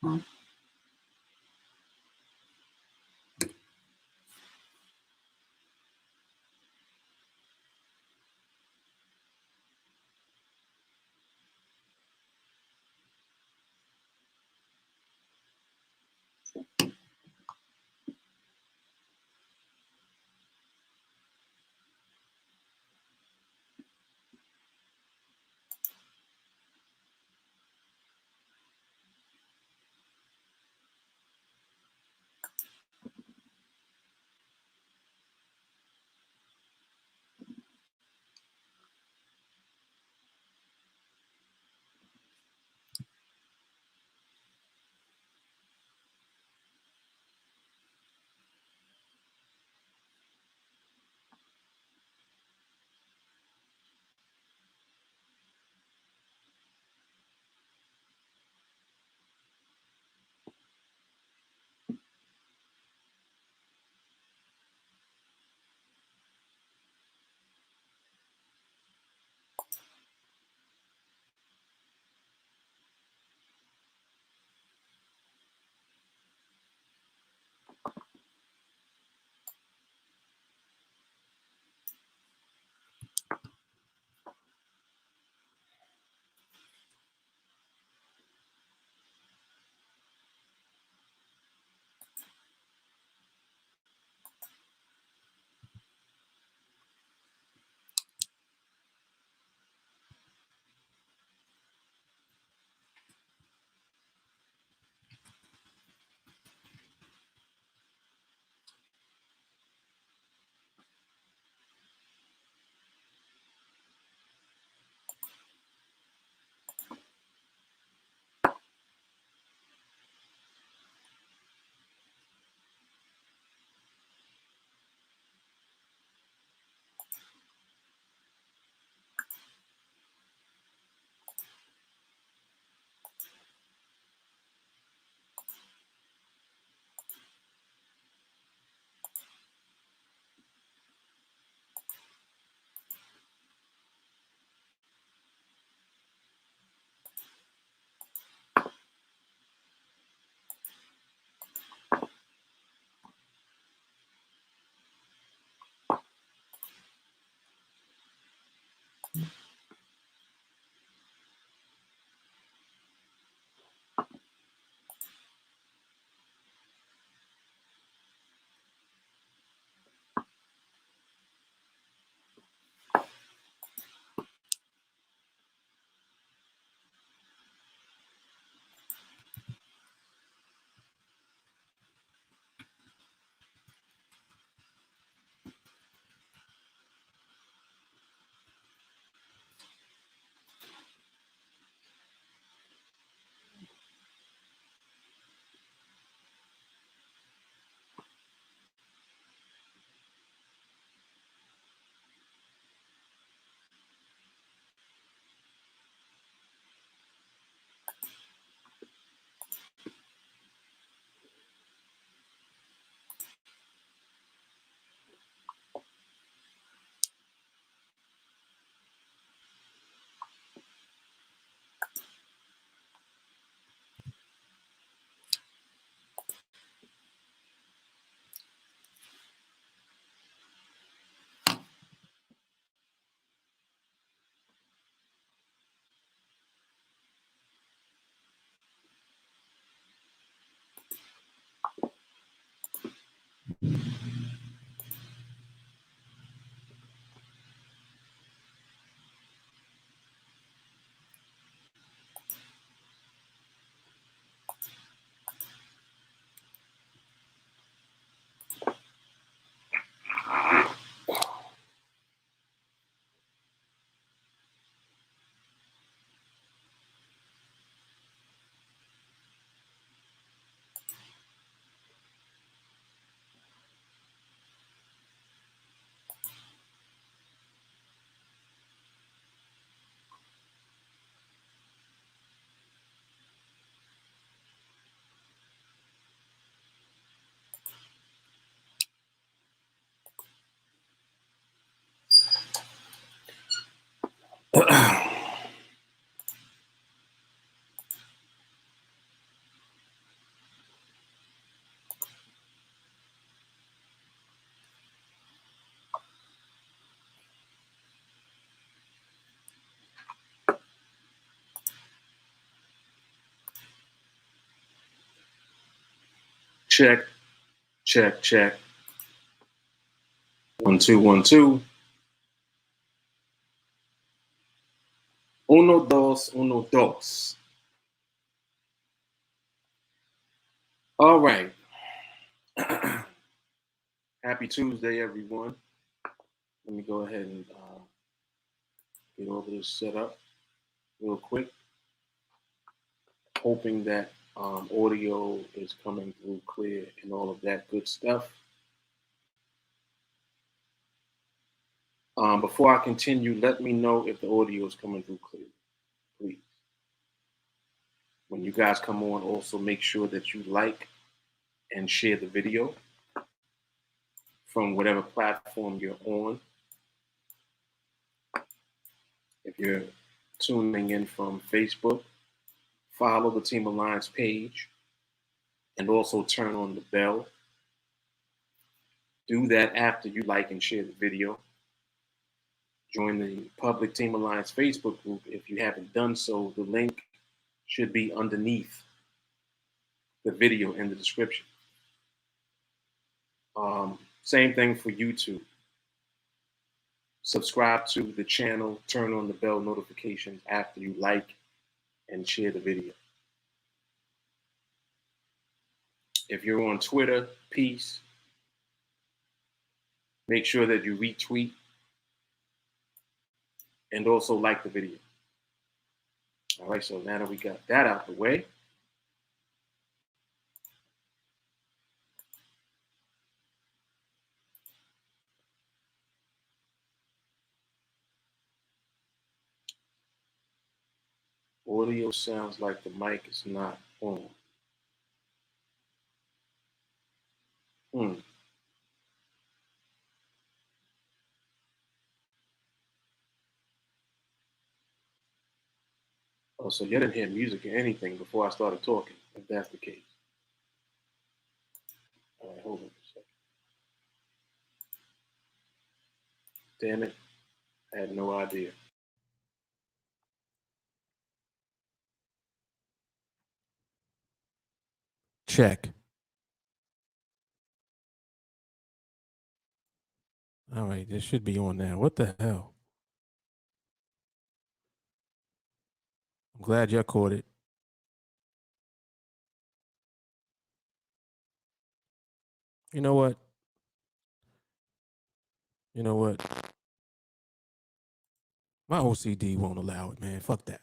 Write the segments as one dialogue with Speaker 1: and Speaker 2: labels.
Speaker 1: welcome. Check, check, check. 1 2 1 2. Uno dos, uno dos. All right. Happy Tuesday, everyone. Let me go ahead and get over this setup real quick. Hoping that audio is coming through clear and all of that good stuff. Before I continue, let me know if the audio is coming through clear, please. When you guys come on, also make sure that you like and share the video from whatever platform you're on. If you're tuning in from Facebook, follow the TeamAlliance page and also turn on the bell. Do that after you like and share the video. Join the public TeamAlliance Facebook group if you haven't done so. The link should be underneath the video in the description. Same thing for YouTube. Subscribe to the channel, turn on the bell notifications after you like and share the video. If you're on Twitter, peace. Make sure that you retweet and also like the video. All right, so now that we got that out the way, audio sounds like the mic is not on. Oh, so you didn't hear music or anything before I started talking, if that's the case. All right, hold on a second. Damn it, I had no idea.
Speaker 2: Check. All right, this should be on now. What the hell? I'm glad you caught it. You know what? You know what? My OCD won't allow it, man. Fuck that.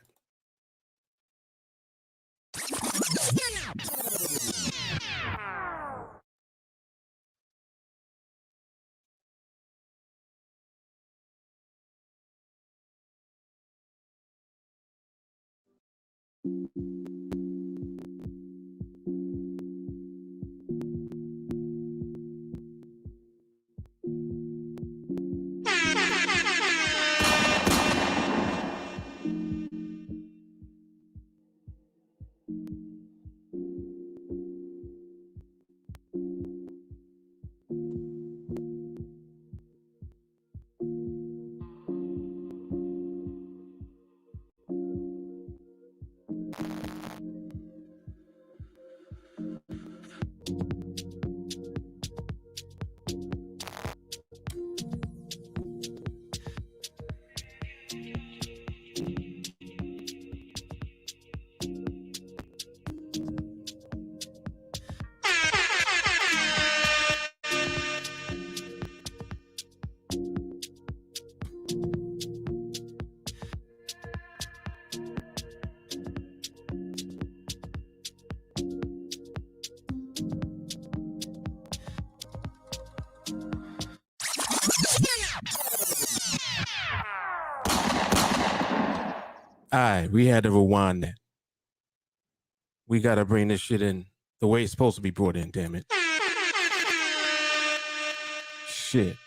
Speaker 2: All right, we had to rewind that. We got to bring this shit in the way it's supposed to be brought in, damn it. Shit.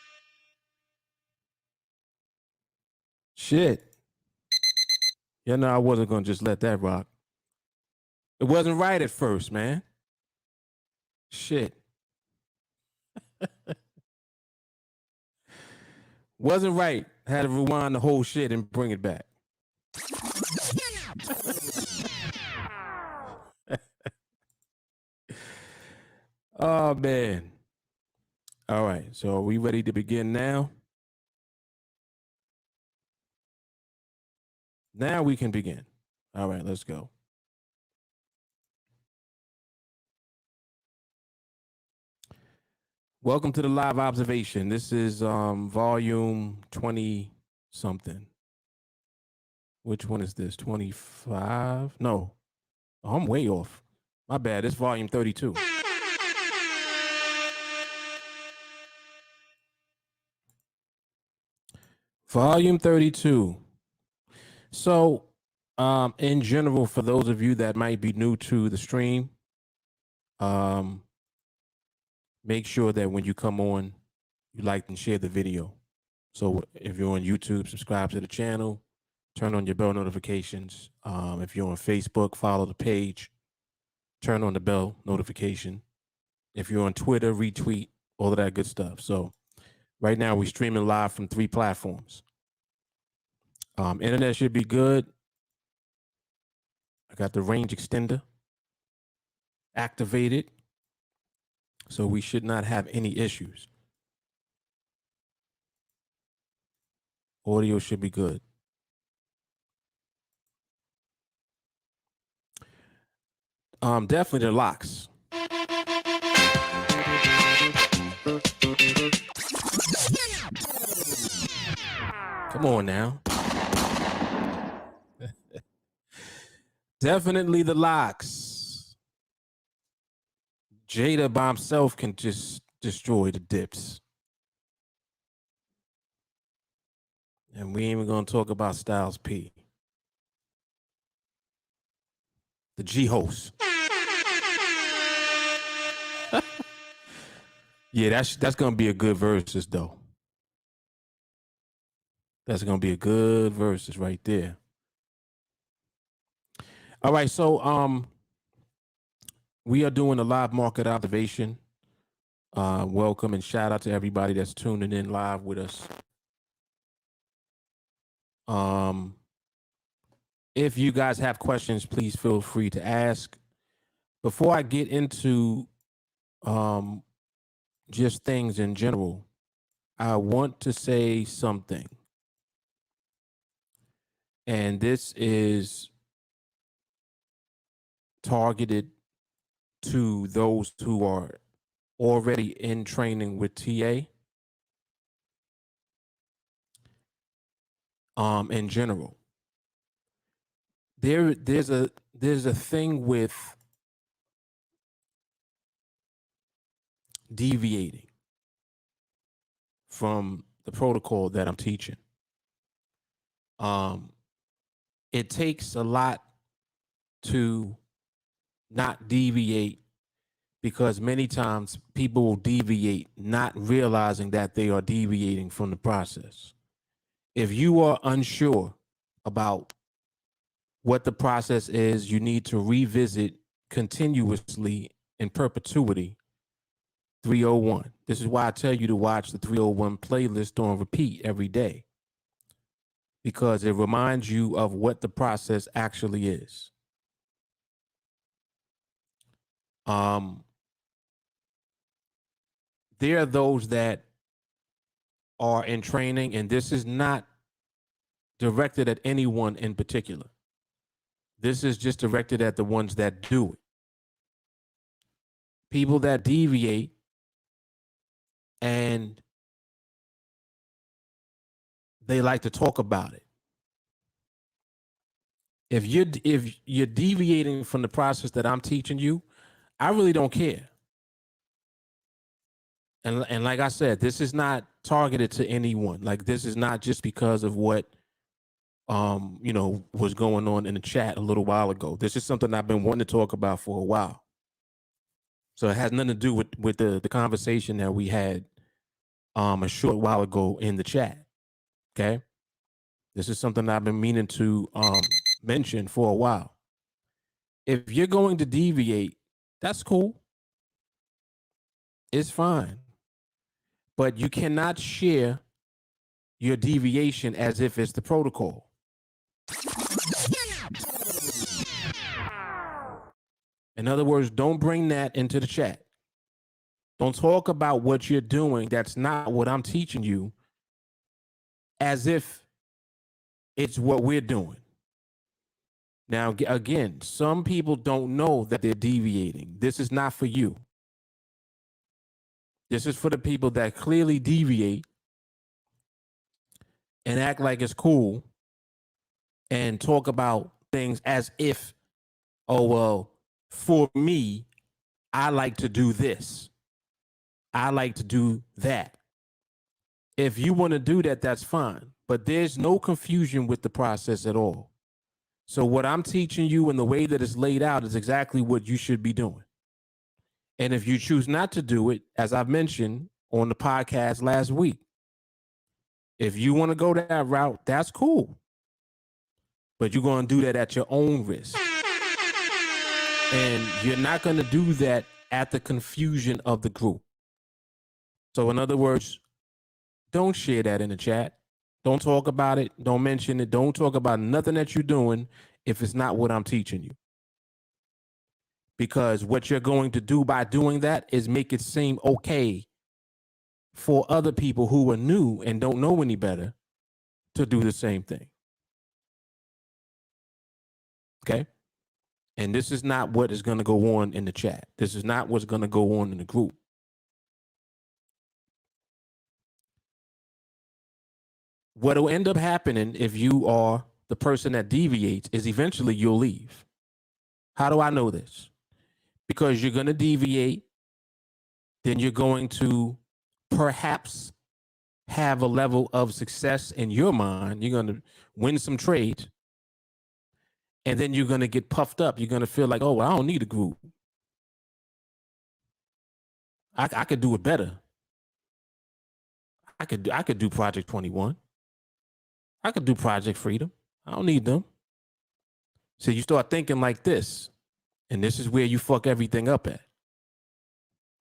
Speaker 2: You know, I wasn't going to just let that rock. It wasn't right at first, man. Shit. Wasn't right. Had to rewind the whole shit and bring it back. Oh man. All right. So are we ready to begin now? Now we can begin. All right, let's go. Welcome to the live observation. This is volume 20 something. Which one is this? 25? No. Oh, I'm way off. My bad. It's volume 32. Volume 32. So, in general, for those of you that might be new to the stream, make sure that when you come on, you like and share the video. So if you're on YouTube, subscribe to the channel, turn on your bell notifications. If you're on Facebook, follow the page, turn on the bell notification. If you're on Twitter, retweet, all of that good stuff. So right now we're streaming live from 3 platforms. Internet should be good. I got the range extender activated, so we should not have any issues. Audio should be good. Definitely the locks. Come on now. Definitely the locks. Jada by himself can just destroy the dips. And we ain't even gonna talk about Styles P. The G host. Yeah, that's gonna be a good versus though. That's gonna be a good versus right there. All right, so we are doing a live market observation. Welcome and shout out to everybody that's tuning in live with us. If you guys have questions, please feel free to ask. Before I get into just things in general, I want to say something. And this is targeted to those who are already in training with TA. In general, there's a thing with deviating from the protocol that I'm teaching. It takes a lot to not deviate, because many times people will deviate not realizing that they are deviating from the process. If you are unsure about what the process is, you need to revisit continuously in perpetuity 301. This is why I tell you to watch the 301 playlist on repeat every day, because it reminds you of what the process actually is. There are those that are in training, and this is not directed at anyone in particular. This is just directed at the ones that do it. People that deviate and they like to talk about it. If you're deviating from the process that I'm teaching you, I really don't care. And like I said, this is not targeted to anyone. Like, this is not just because of what was going on in the chat a little while ago. This is something I've been wanting to talk about for a while. So it has nothing to do with the conversation that we had a short while ago in the chat. Okay. This is something I've been meaning to mention for a while. If you're going to deviate, that's cool. It's fine. But you cannot share your deviation as if it's the protocol. In other words, don't bring that into the chat. Don't talk about what you're doing. That's not what I'm teaching you, as if it's what we're doing. Now, again, some people don't know that they're deviating. This is not for you. This is for the people that clearly deviate and act like it's cool and talk about things as if, oh, well, for me, I like to do this. I like to do that. If you want to do that, that's fine. But there's no confusion with the process at all. So what I'm teaching you and the way that it's laid out is exactly what you should be doing. And if you choose not to do it, as I've mentioned on the podcast last week, if you want to go that route, that's cool. But you're going to do that at your own risk. And you're not going to do that at the confusion of the group. So in other words, don't share that in the chat. Don't talk about it. Don't mention it. Don't talk about nothing that you're doing if it's not what I'm teaching you. Because what you're going to do by doing that is make it seem okay for other people who are new and don't know any better to do the same thing. Okay? And this is not what is going to go on in the chat. This is not what's going to go on in the group. What will end up happening if you are the person that deviates is eventually you'll leave. How do I know this? Because you're going to deviate, then you're going to perhaps have a level of success in your mind. You're going to win some trades, and then you're going to get puffed up. You're going to feel like, oh, well, I don't need a group. I could do it better. I could do Project 21. I could do Project Freedom. I don't need them. So you start thinking like this, and this is where you fuck everything up at.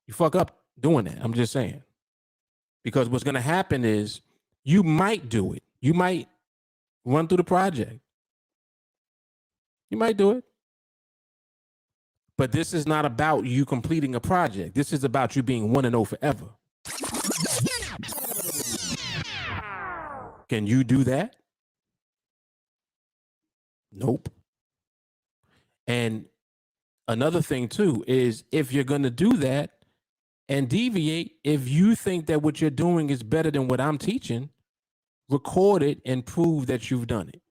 Speaker 2: You fuck up doing that. I'm just saying. Because what's going to happen is you might do it. You might run through the project. You might do it. But this is not about you completing a project. This is about you being 1-0 forever. Can you do that? Nope. And another thing too is if you're going to do that and deviate, if you think that what you're doing is better than what I'm teaching, record it and prove that you've done it.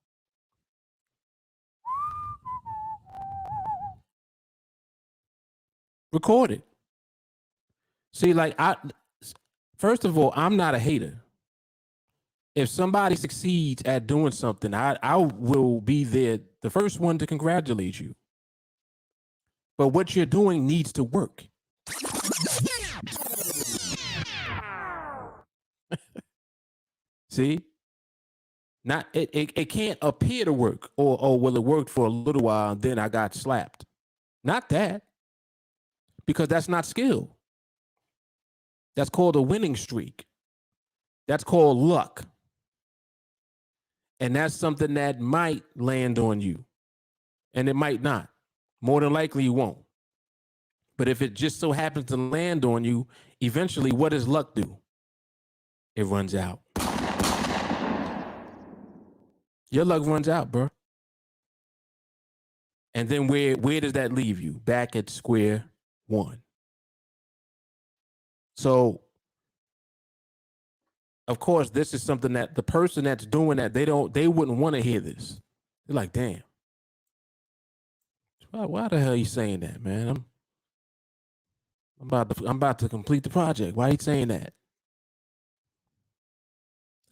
Speaker 2: Record it. See, like first of all, I'm not a hater. If somebody succeeds at doing something, I will be there, the first one to congratulate you. But what you're doing needs to work. See? Not it can't appear to work, or well, it worked for a little while, and then I got slapped. Not that. Because that's not skill. That's called a winning streak. That's called luck. And that's something that might land on you. And it might not. More than likely you won't. But if it just so happens to land on you, eventually what does luck do? It runs out. Your luck runs out, bro. And then where does that leave you? Back at square one. So, of course, this is something that the person that's doing that, they wouldn't want to hear this. They're like, damn. Why the hell are you saying that, man? I'm about to complete the project. Why are you saying that?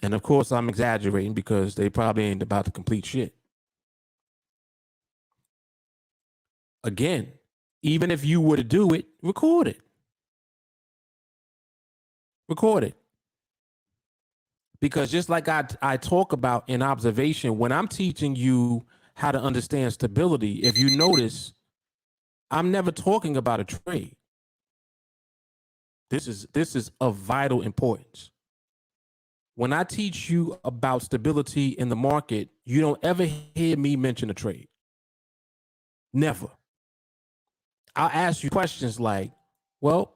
Speaker 2: And of course, I'm exaggerating because they probably ain't about to complete shit. Again, even if you were to do it, record it. Record it. Because just like I talk about in observation, when I'm teaching you how to understand stability, if you notice, I'm never talking about a trade. This is of vital importance. When I teach you about stability in the market, you don't ever hear me mention a trade. Never. I'll ask you questions like, well,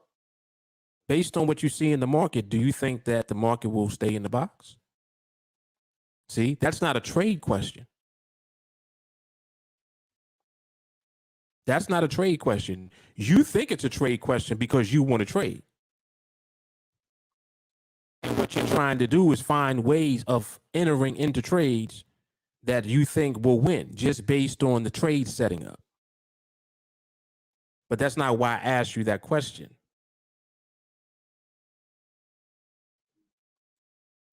Speaker 2: based on what you see in the market, do you think that the market will stay in the box? See, that's not a trade question. That's not a trade question. You think it's a trade question because you want to trade. And what you're trying to do is find ways of entering into trades that you think will win just based on the trade setting up. But that's not why I asked you that question.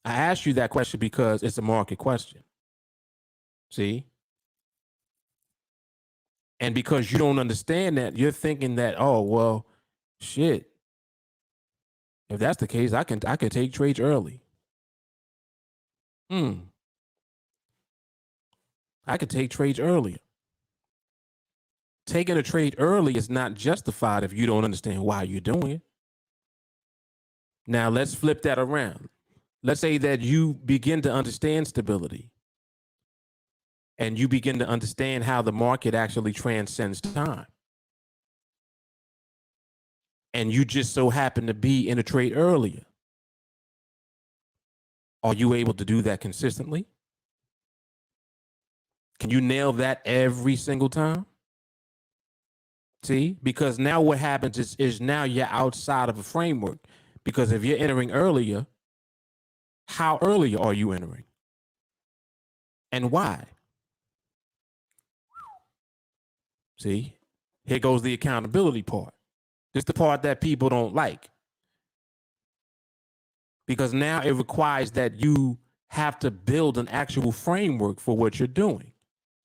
Speaker 2: I asked you that question because it's a market question. See? And because you don't understand that, you're thinking that, oh, well, shit. If that's the case, I can take trades early. I could take trades earlier. Taking a trade early is not justified if you don't understand why you're doing it. Now, let's flip that around. Let's say that you begin to understand stability and you begin to understand how the market actually transcends time. And you just so happen to be in a trade earlier. Are you able to do that consistently? Can you nail that every single time? See, because now what happens is now you're outside of a framework. Because if you're entering earlier, how early are you entering? And why? See, here goes the accountability part. This is the part that people don't like. Because now it requires that you have to build an actual framework for what you're doing.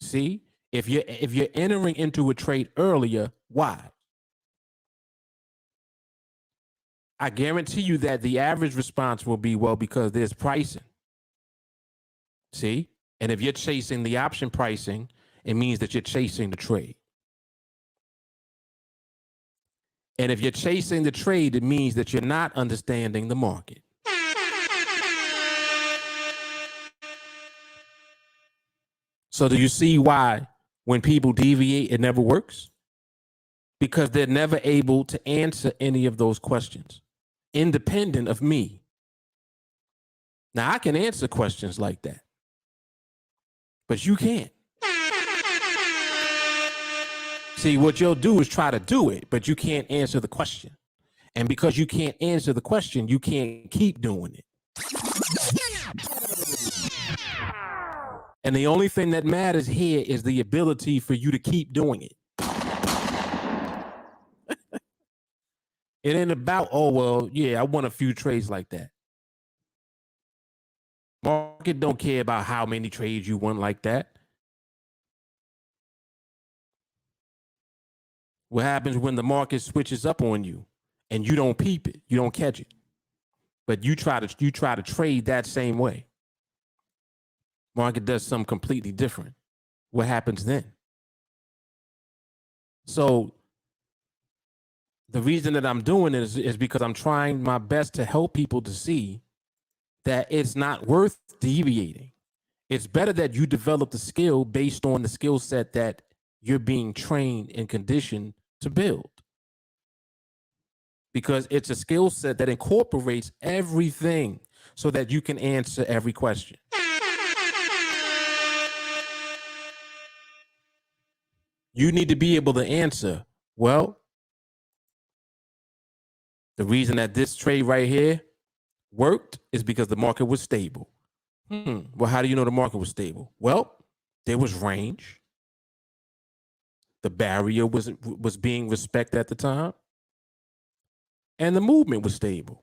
Speaker 2: See, if you're entering into a trade earlier, why? I guarantee you that the average response will be, well, because there's pricing. See? And if you're chasing the option pricing, it means that you're chasing the trade. And if you're chasing the trade, it means that you're not understanding the market. So do you see why when people deviate, it never works? Because they're never able to answer any of those questions, independent of me. Now, I can answer questions like that, but you can't. See, what you'll do is try to do it, but you can't answer the question. And because you can't answer the question, you can't keep doing it. And the only thing that matters here is the ability for you to keep doing it. It ain't about, oh, well, yeah, I won a few trades like that. Market don't care about how many trades you won like that. What happens when the market switches up on you and you don't peep it, you don't catch it, but you try to trade that same way. Market does something completely different. What happens then? So the reason that I'm doing it is because I'm trying my best to help people to see that it's not worth deviating. It's better that you develop the skill based on the skill set that you're being trained and conditioned to build. Because it's a skill set that incorporates everything so that you can answer every question. You need to be able to answer, well, the reason that this trade right here worked is because the market was stable. Well, how do you know the market was stable? Well, there was range. The barrier was being respected at the time. And the movement was stable.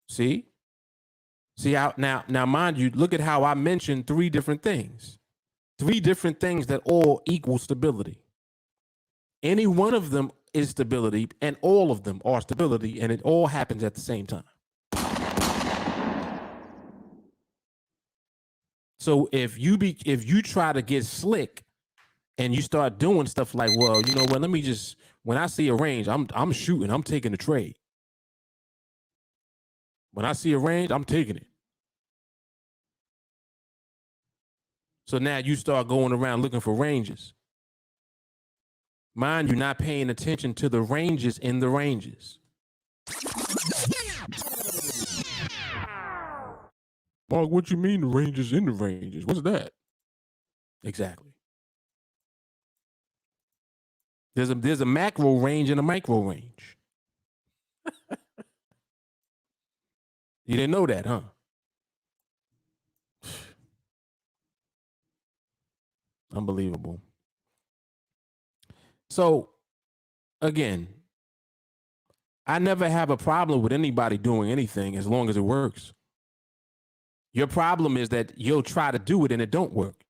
Speaker 2: See how now mind you, look at how I mentioned three different things that all equal stability. Any one of them is stability, and all of them are stability, and it all happens at the same time. So if you try to get slick and you start doing stuff like, well, you know what, let me just, when I see a range, I'm shooting, I'm taking a trade. When I see a range, I'm taking it. So now you start going around looking for ranges. Mind you, not paying attention to the ranges in the ranges. Mark, what you mean the ranges in the ranges? What's that? Exactly. There's a macro range and a micro range. You didn't know that, huh? Unbelievable. So, again, I never have a problem with anybody doing anything as long as it works. Your problem is that you'll try to do it and it don't work.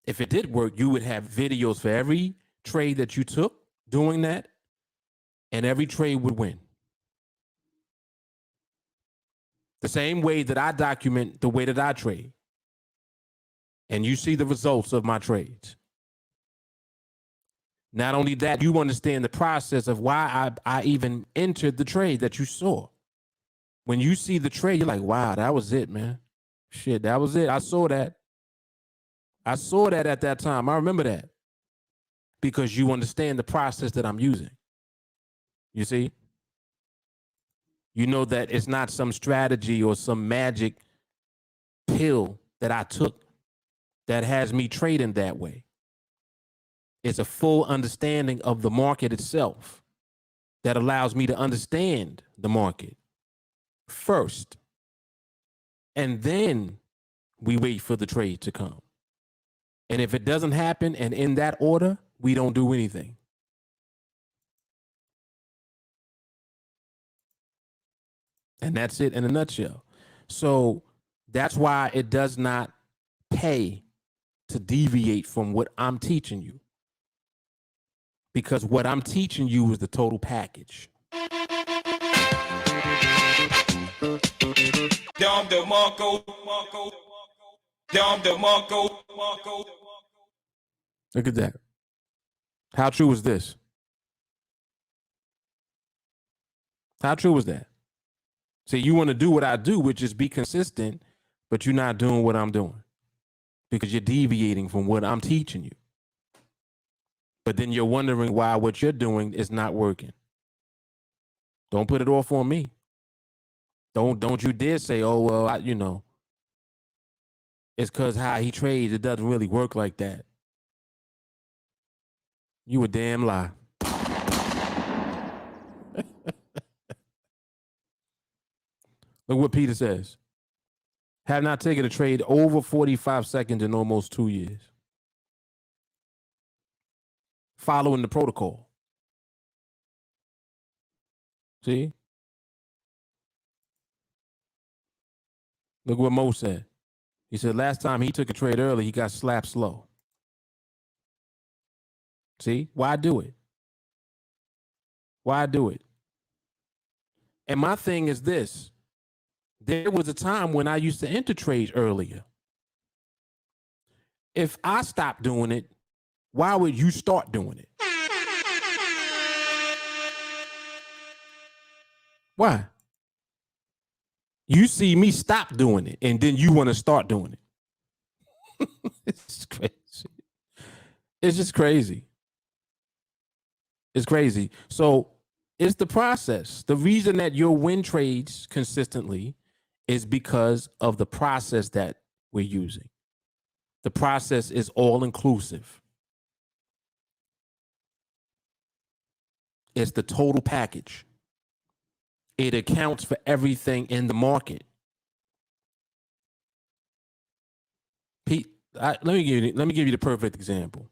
Speaker 2: If it did work, you would have videos for every trade that you took doing that, and every trade would win. The same way that I document the way that I trade. And you see the results of my trades. Not only that, you understand the process of why I even entered the trade that you saw. When you see the trade, you're like, wow, that was it, man. Shit, that was it. I saw that. I saw that at that time. I remember that. Because you understand the process that I'm using. You see? You know that it's not some strategy or some magic pill that I took that has me trading that way. It's a full understanding of the market itself that allows me to understand the market first. And then we wait for the trade to come. And if it doesn't happen and in that order, we don't do anything. And that's it in a nutshell. So that's why it does not pay to deviate from what I'm teaching you. Because what I'm teaching you is the total package. Look at that. How true is this? How true is that? See, you want to do what I do, which is be consistent, but you're not doing what I'm doing because you're deviating from what I'm teaching you. But then you're wondering why what you're doing is not working. Don't put it off on me. Don't you dare say, oh, well, it's because how he trades, it doesn't really work like that. You a damn lie. Look what Peter says. Have not taken a trade over 45 seconds in almost 2 years. Following the protocol. See? Look what Mo said. He said last time he took a trade early, he got slapped slow. See? Why do it? Why do it? And my thing is this. There was a time when I used to enter trades earlier. If I stopped doing it, why would you start doing it? Why? You see me stop doing it, and then you want to start doing it. It's crazy. It's just crazy. It's crazy. So it's the process. The reason that you'll win trades consistently is because of the process that we're using. The process is all inclusive. It's the total package. It accounts for everything in the market. Pete, let me give you the perfect example.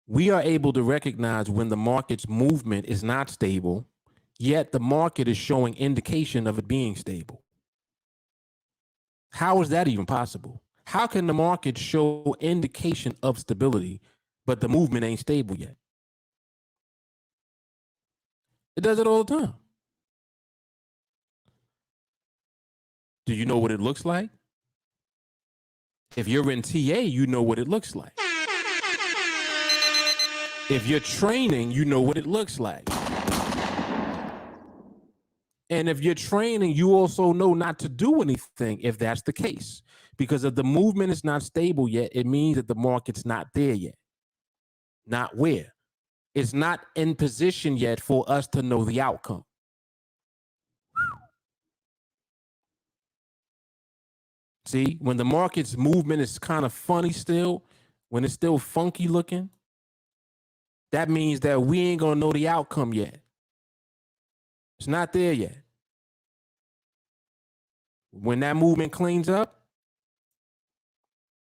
Speaker 2: We are able to recognize when the market's movement is not stable, yet the market is showing indication of it being stable. How is that even possible? How can the market show indication of stability, but the movement ain't stable yet? It does it all the time. Do you know what it looks like? If you're in TA, you know what it looks like. If you're training, you know what it looks like. And if you're training, you also know not to do anything if that's the case. Because if the movement is not stable yet, it means that the market's not there yet. Not where? It's not in position yet for us to know the outcome. See, when the market's movement is kind of funny still, when it's still funky looking, that means that we ain't gonna know the outcome yet. It's not there yet. When that movement cleans up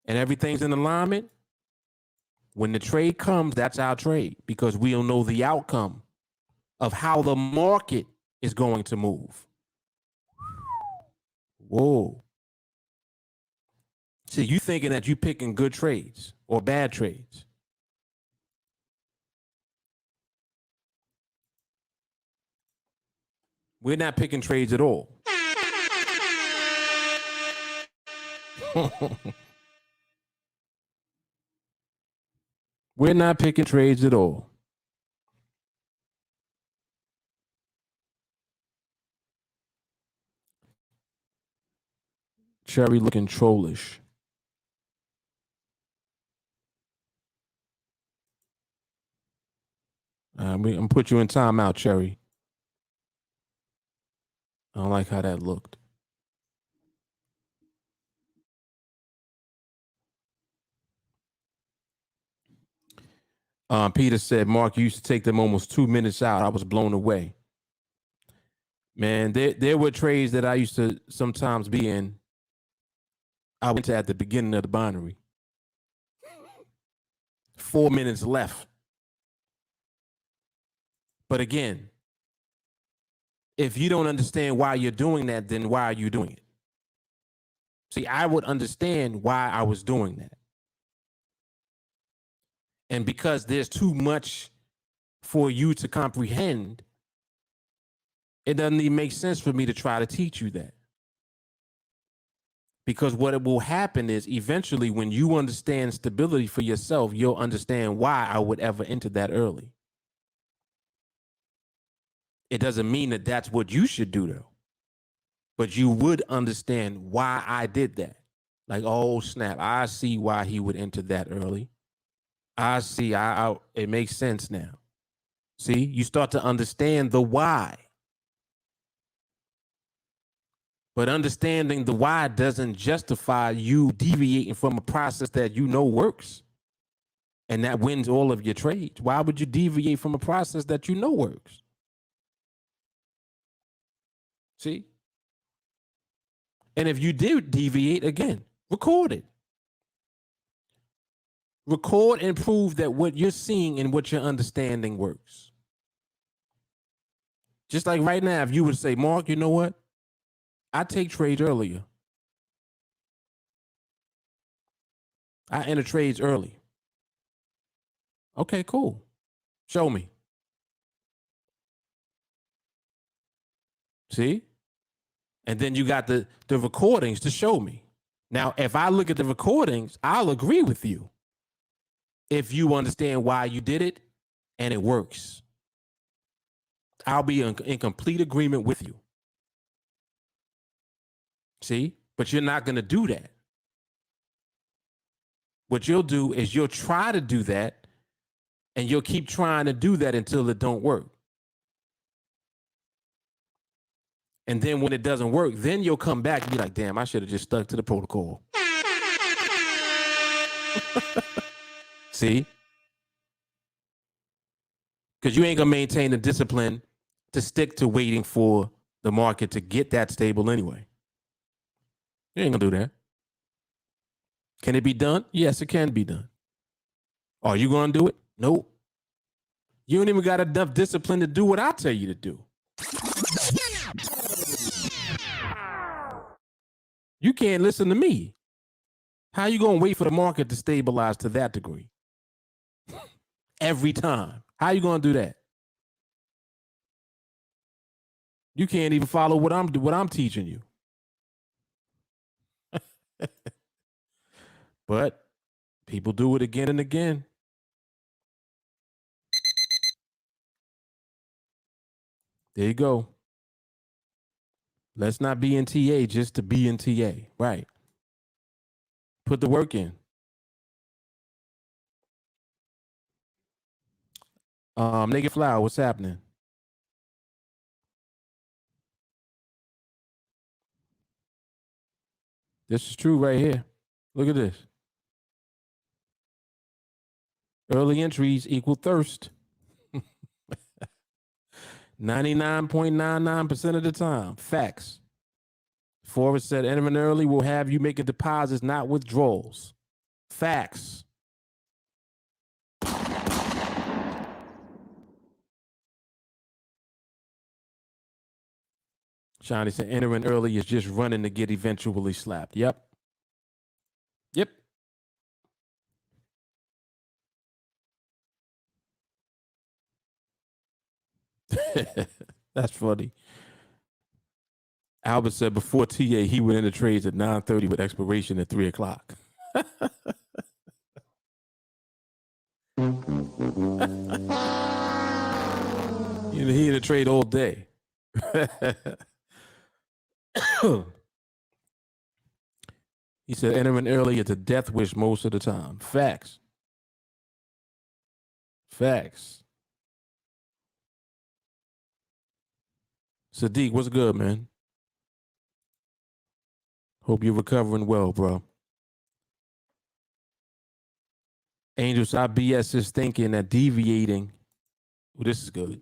Speaker 2: and everything's in alignment, when the trade comes, that's our trade, because we'll know the outcome of how the market is going to move. Whoa. See, you thinking that you picking good trades or bad trades. We're not picking trades at all. We're not picking trades at all. Cherry looking trollish. I'm gonna put you in timeout, Cherry. I don't like how that looked. Peter said, Mark, you used to take them almost 2 minutes out. I was blown away. Man, there were trades that I used to sometimes be in. I went to at the beginning of the binary. 4 minutes left. But again, if you don't understand why you're doing that, then why are you doing it? See, I would understand why I was doing that. And because there's too much for you to comprehend, it doesn't even make sense for me to try to teach you that. Because what it will happen is eventually when you understand stability for yourself, you'll understand why I would ever enter that early. It doesn't mean that that's what you should do though. But you would understand why I did that. Like, oh snap, I see why he would enter that early. I see, it makes sense now. See, you start to understand the why. But understanding the why doesn't justify you deviating from a process that you know works and that wins all of your trades. Why would you deviate from a process that you know works? See? And if you did deviate, again, record it. Record and prove that what you're seeing and what you're understanding works. Just like right now, if you would say, Mark, you know what? I take trades earlier. I enter trades early. Okay, cool. Show me. See? And then you got the recordings to show me. Now, if I look at the recordings, I'll agree with you. If you understand why you did it and it works, I'll be in complete agreement with you. See? But you're not going to do that. What you'll do is you'll try to do that and you'll keep trying to do that until it don't work. And then when it doesn't work, then you'll come back and be like, damn, I should have just stuck to the protocol. See? Because you ain't going to maintain the discipline to stick to waiting for the market to get that stable anyway. You ain't going to do that. Can it be done? Yes, it can be done. Are you going to do it? Nope. You ain't even got enough discipline to do what I tell you to do. You can't listen to me. How you going to wait for the market to stabilize to that degree? Every time. How you going to do that? You can't even follow what I'm teaching you. But people do it again and again. There you go. Let's not be in TA just to be in TA. Right. Put the work in. Naked Flower, what's happening? This is true right here. Look at this. Early entries equal thirst. 99.99% of the time. Facts. Forex said entering early will have you making deposits, not withdrawals. Facts. Shiny said entering early is just running to get eventually slapped. Yep. Yep. That's funny. Albert said before TA, he went into trades at 9:30 with expiration at 3 o'clock. He in a trade all day. He said entering early is a death wish most of the time. Facts. Facts. Sadiq, what's good, man? Hope you're recovering well, bro. Angels, our BS is thinking that deviating. Well, this is good.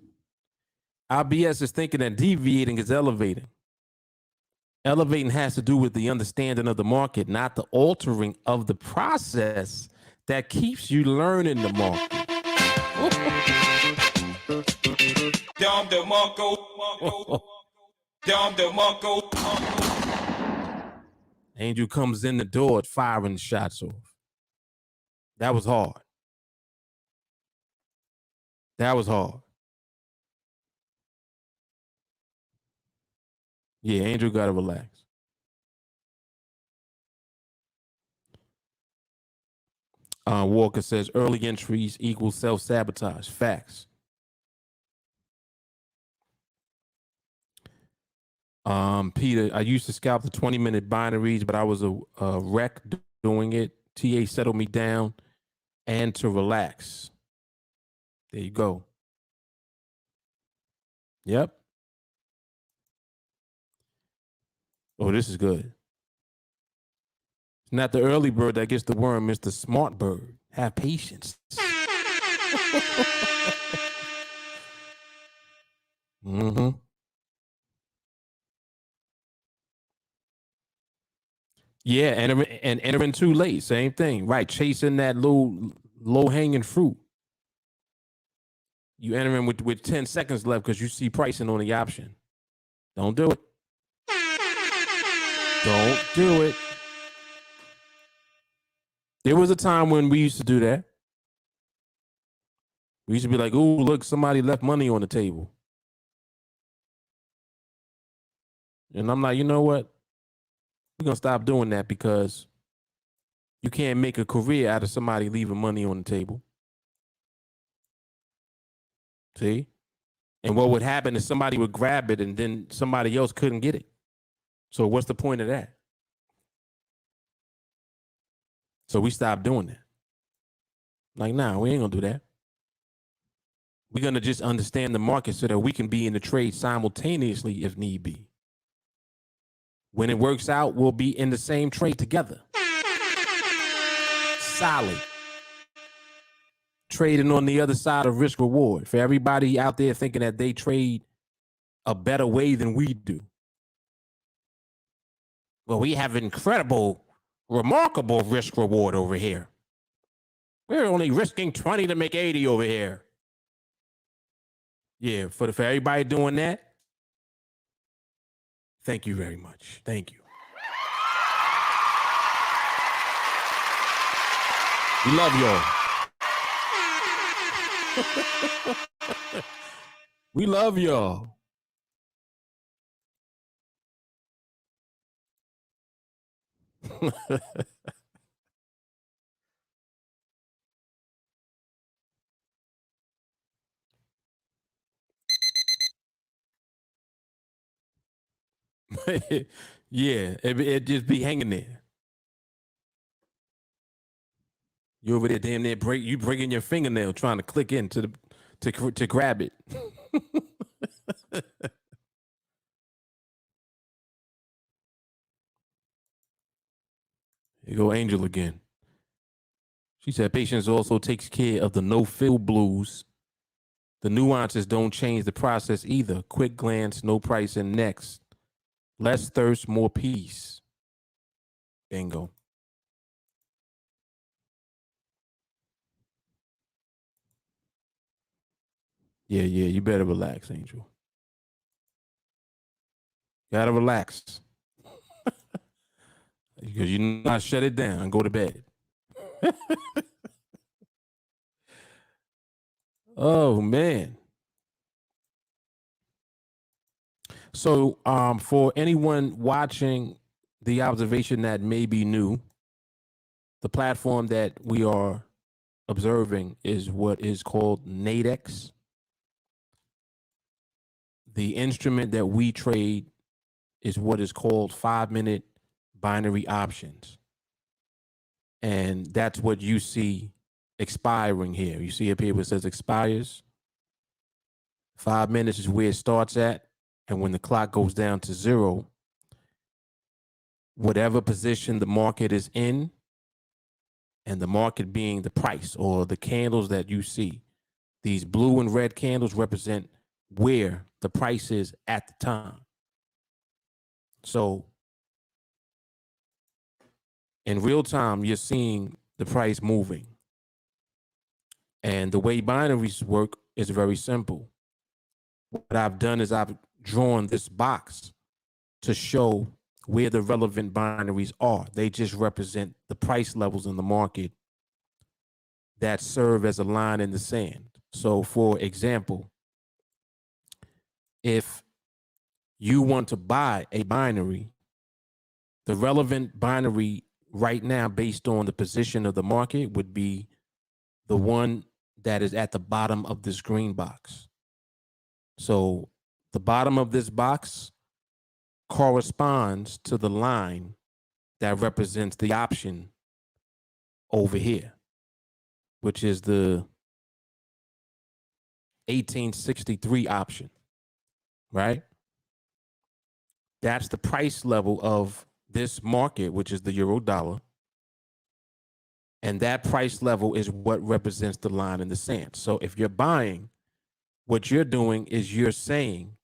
Speaker 2: Our BS is thinking that deviating is elevating. Elevating has to do with the understanding of the market, not the altering of the process that keeps you learning the market. Angel comes in the door firing shots off. That was hard. That was hard. Yeah, Angel got to relax. Walker says early entries equal self-sabotage. Facts. Peter, I used to scalp the 20-minute binaries, but I was a wreck doing it. TA settled me down and to relax. There you go. Yep. Oh, this is good. It's not the early bird that gets the worm, it's the smart bird. Have patience. Mm-hmm. Yeah, and entering too late. Same thing. Right. Chasing that little low-hanging fruit. You enter in with 10 seconds left because you see pricing on the option. Don't do it. Don't do it. There was a time when we used to do that. We used to be like, "Ooh, look, somebody left money on the table." And I'm like, you know what? We're going to stop doing that because you can't make a career out of somebody leaving money on the table. See? And what would happen is somebody would grab it and then somebody else couldn't get it. So what's the point of that? So we stopped doing that. Like, nah, we ain't going to do that. We're going to just understand the market so that we can be in the trade simultaneously if need be. When it works out, we'll be in the same trade together. Solid. Trading on the other side of risk reward. For everybody out there thinking that they trade a better way than we do. Well, we have incredible, remarkable risk reward over here. We're only risking 20 to make 80 over here. Yeah, for everybody doing that, thank you very much. Thank you. We love y'all. We love y'all. Yeah, it just be hanging there. You over there damn near breaking your fingernail trying to click into to grab it. Here go Angel again. She said patience also takes care of the no-fill blues. The nuances don't change the process either. Quick glance, no price, and next. Less thirst, more peace. Bingo. Yeah, you better relax, Angel. Gotta relax. Because you not shut it down and go to bed. Oh man. So for anyone watching the observation that may be new, the platform that we are observing is what is called NADEX. The instrument that we trade is what is called 5-minute binary options. And that's what you see expiring here. You see up here where it says expires. 5 minutes is where it starts at. And when the clock goes down to 0, whatever position the market is in, and the market being the price or the candles that you see, these blue and red candles represent where the price is at the time. So in real time, you're seeing the price moving. And the way binaries work is very simple. What I've done is I've drawn this box to show where the relevant binaries are. They just represent the price levels in the market that serve as a line in the sand. So for example, if you want to buy a binary, the relevant binary right now based on the position of the market would be the one that is at the bottom of this green box. So the bottom of this box corresponds to the line that represents the option over here, which is the 1863 option, right? That's the price level of this market, which is the euro dollar. And that price level is what represents the line in the sand. So if you're buying, what you're doing is you're saying,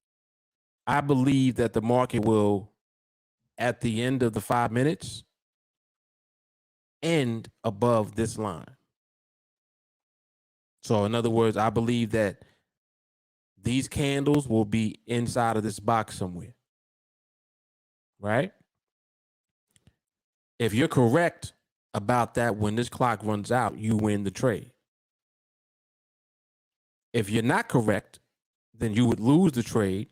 Speaker 2: I believe that the market will, at the end of the 5 minutes, end above this line. So in other words, I believe that these candles will be inside of this box somewhere, right? If you're correct about that, when this clock runs out, you win the trade. If you're not correct, then you would lose the trade.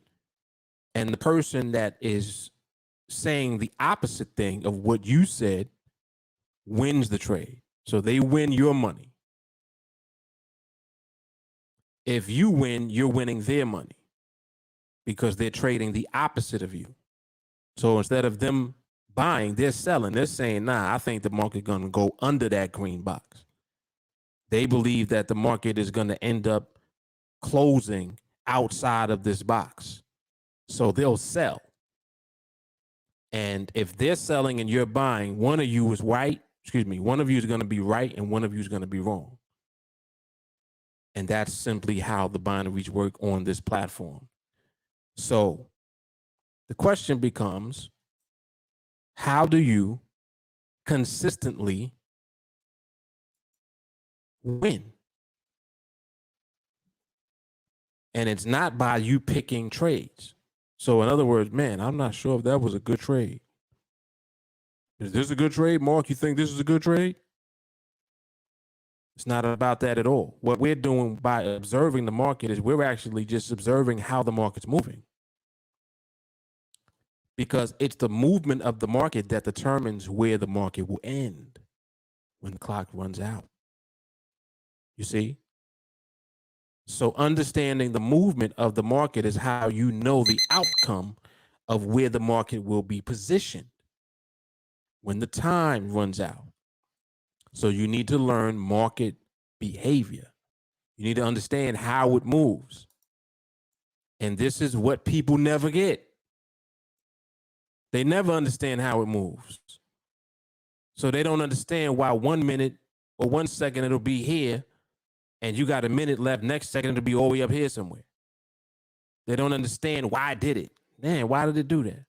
Speaker 2: And the person that is saying the opposite thing of what you said wins the trade. So they win your money. If you win, you're winning their money because they're trading the opposite of you. So instead of them buying, they're selling. They're saying, nah, I think the market's going to go under that green box. They believe that the market is going to end up closing outside of this box. So they'll sell. And if they're selling and you're buying, one of you is right. One of you is going to be right and one of you is going to be wrong. And that's simply how the binaries work on this platform. So the question becomes, how do you consistently win? And it's not by you picking trades. So in other words, man, I'm not sure if that was a good trade. Is this a good trade? Mark, you think this is a good trade? It's not about that at all. What we're doing by observing the market is we're actually just observing how the market's moving. Because it's the movement of the market that determines where the market will end when the clock runs out. You see? So understanding the movement of the market is how you know the outcome of where the market will be positioned when the time runs out. So you need to learn market behavior. You need to understand how it moves. And this is what people never get. They never understand how it moves. So they don't understand why 1 minute or 1 second it'll be here and you got a minute left. Next second it'll be all the way up here somewhere. They don't understand why I did it. Man, why did it do that?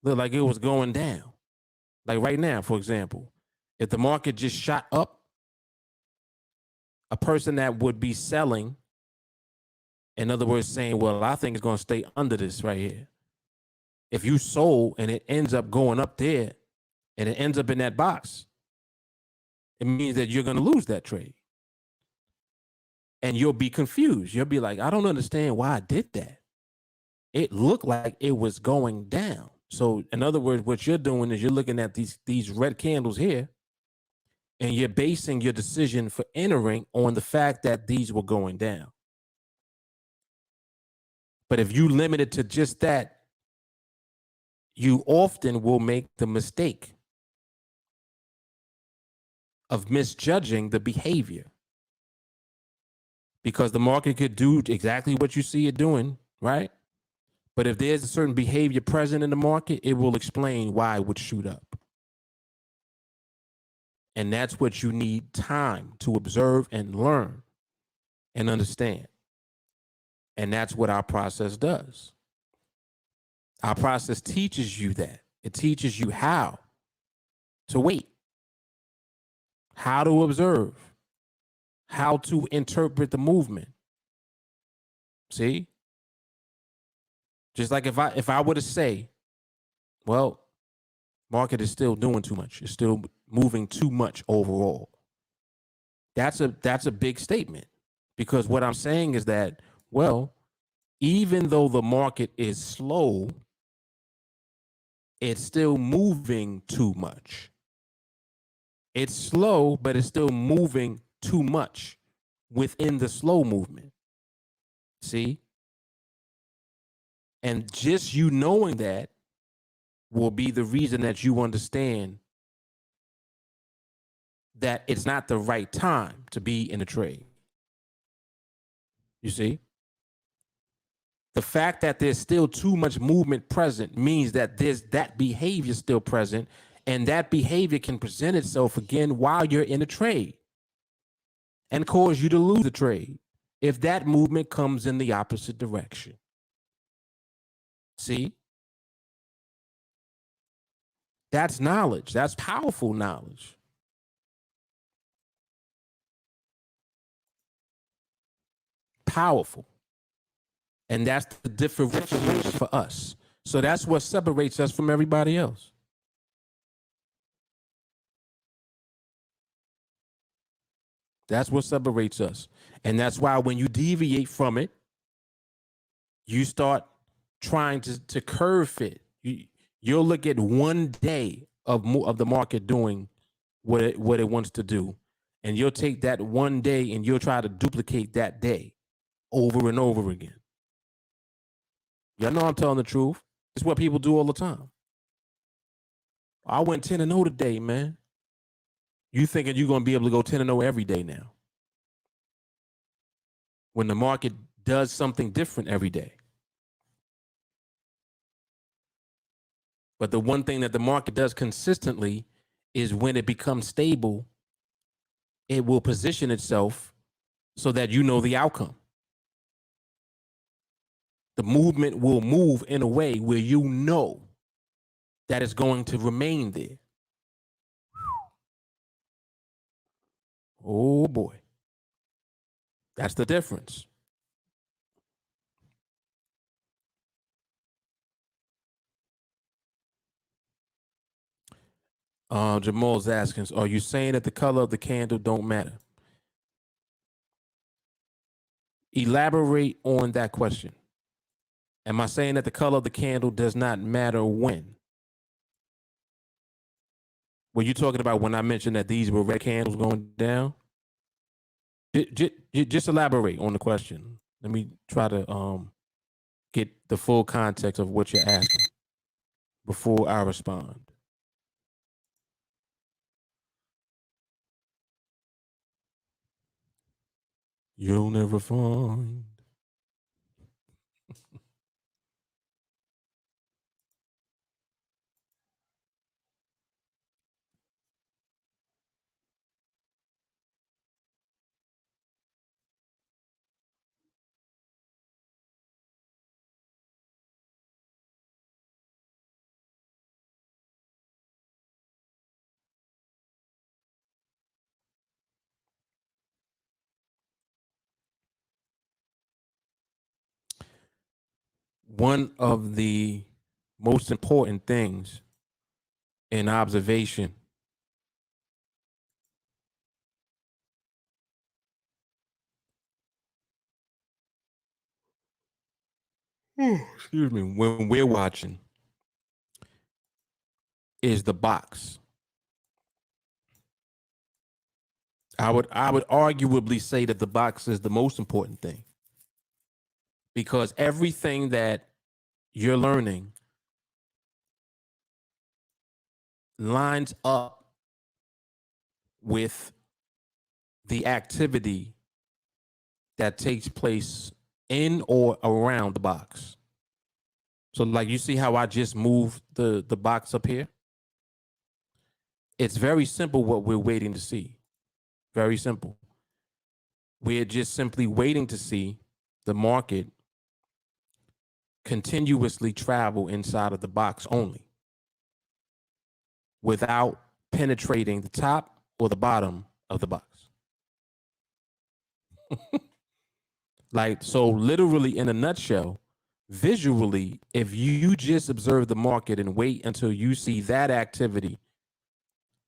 Speaker 2: Look like it was going down. Like right now, for example, if the market just shot up, a person that would be selling, in other words, saying, well, I think it's going to stay under this right here. If you sold and it ends up going up there and it ends up in that box, it means that you're going to lose that trade. And you'll be confused. You'll be like, I don't understand why I did that. It looked like it was going down. So in other words, what you're doing is you're looking at these red candles here, and you're basing your decision for entering on the fact that these were going down. But if you limit it to just that, you often will make the mistake of misjudging the behavior, because the market could do exactly what you see it doing, right? But if there's a certain behavior present in the market, it will explain why it would shoot up. And that's what you need time to observe and learn and understand. And that's what our process does. Our process teaches you that. It teaches you how to wait, how to observe, how to interpret the movement. See? Just like if I were to say, well, market is still doing too much. It's still moving too much overall. That's a big statement, because what I'm saying is that, well, even though the market is slow, it's still moving too much. It's slow, but it's still moving too much within the slow movement. See? And just you knowing that will be the reason that you understand that it's not the right time to be in a trade. You see? The fact that there's still too much movement present means that there's that behavior still present, and that behavior can present itself again while you're in a trade and cause you to lose the trade if that movement comes in the opposite direction. See? That's knowledge. That's powerful knowledge. Powerful. And that's the differentiation for us. So that's what separates us from everybody else. That's what separates us. And that's why when you deviate from it, you start trying to curve fit. You'll look at 1 day of the market doing what it wants to do, and you'll take that 1 day and you'll try to duplicate that day over and over again. Y'all know I'm telling the truth. It's what people do all the time. I went 10-0 today, man. You thinking you're going to be able to go 10-0 every day now, when the market does something different every day. But the one thing that the market does consistently is when it becomes stable, it will position itself so that you know the outcome. The movement will move in a way where you know that it's going to remain there. Oh boy. That's the difference. Jamal's asking, are you saying that the color of the candle don't matter? Elaborate on that question. Am I saying that the color of the candle does not matter when? Were you talking about when I mentioned that these were red candles going down? Just elaborate on the question. Let me try to get the full context of what you're asking before I respond. you'll never find. One of the most important things in observation excuse me, when we're watching is the box. I would arguably say that the box is the most important thing, because everything that you're learning lines up with the activity that takes place in or around the box. So like you see how I just moved the box up here? It's very simple what we're waiting to see. Very simple. We're just simply waiting to see the market continuously travel inside of the box only, without penetrating the top or the bottom of the box. Like, so literally in a nutshell, visually, if you just observe the market and wait until you see that activity,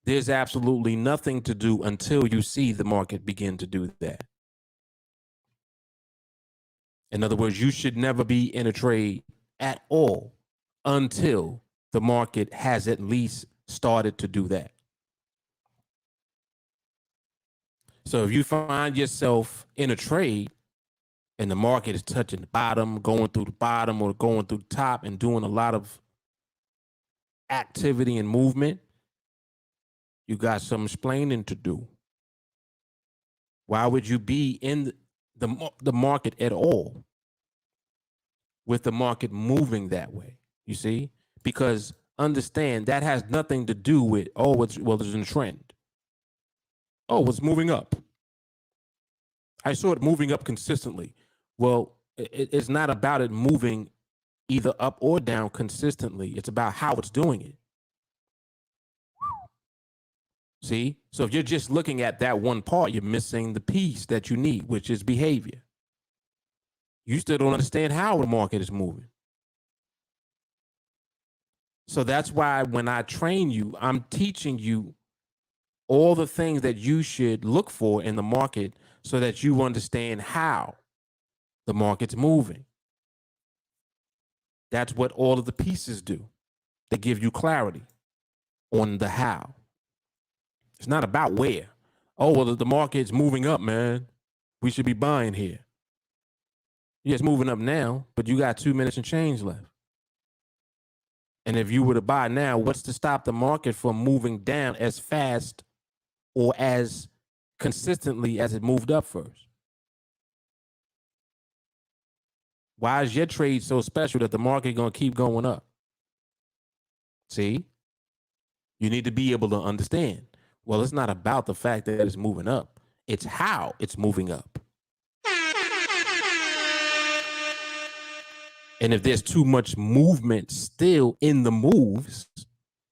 Speaker 2: there's absolutely nothing to do until you see the market begin to do that. In other words, you should never be in a trade at all until the market has at least started to do that. So if you find yourself in a trade and the market is touching the bottom, going through the bottom or going through the top and doing a lot of activity and movement, you got some explaining to do. Why would you be in the market at all with the market moving that way? You see? Because understand that has nothing to do with, oh, it's in a trend. Oh, it's moving up. I saw it moving up consistently. Well, it's not about it moving either up or down consistently. It's about how it's doing it. See? So if you're just looking at that one part, you're missing the piece that you need, which is behavior. You still don't understand how the market is moving. So that's why when I train you, I'm teaching you all the things that you should look for in the market so that you understand how the market's moving. That's what all of the pieces do. They give you clarity on the how. It's not about where. Oh, well, the market's moving up, man. We should be buying here. Yeah, it's moving up now, but you got 2 minutes and change left. And if you were to buy now, what's to stop the market from moving down as fast or as consistently as it moved up first? Why is your trade so special that the market going to keep going up? See? You need to be able to understand. Well, it's not about the fact that it's moving up. It's how it's moving up. And if there's too much movement still in the moves,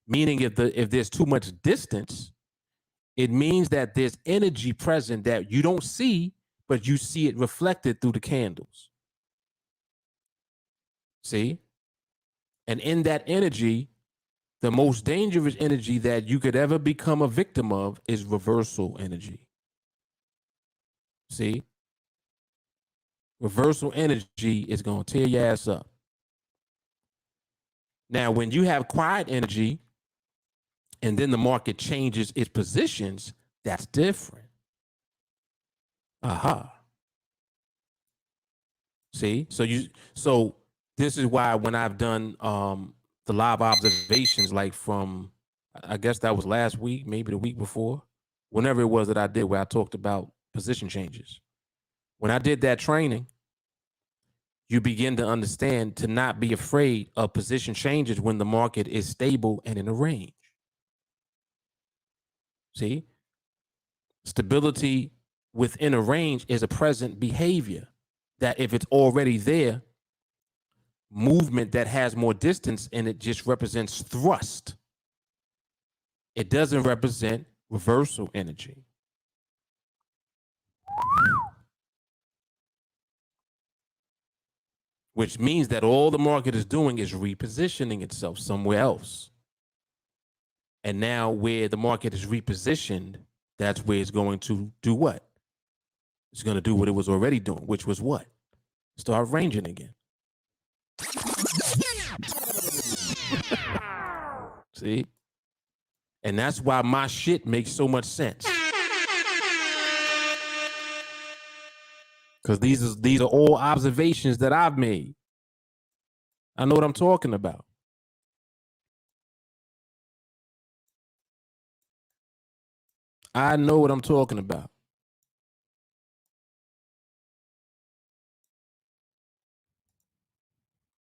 Speaker 2: meaning if there's too much distance, it means that there's energy present that you don't see, but you see it reflected through the candles. See? And in that energy, the most dangerous energy that you could ever become a victim of is reversal energy. See? Reversal energy is going to tear your ass up. Now, when you have quiet energy and then the market changes its positions, that's different. Aha. See? So this is why when I've done the live observations, like from, I guess that was last week, maybe the week before, whenever it was that I did, where I talked about position changes. When I did that training, you begin to understand to not be afraid of position changes when the market is stable and in a range. See? Stability within a range is a present behavior that if it's already there, movement that has more distance in it just represents thrust. It doesn't represent reversal energy. Which means that all the market is doing is repositioning itself somewhere else. And now where the market is repositioned, that's where it's going to do what? It's going to do what it was already doing, which was what? Start ranging again. See? And that's why my shit makes so much sense. Because these are all observations that I've made. I know what I'm talking about. I know what I'm talking about.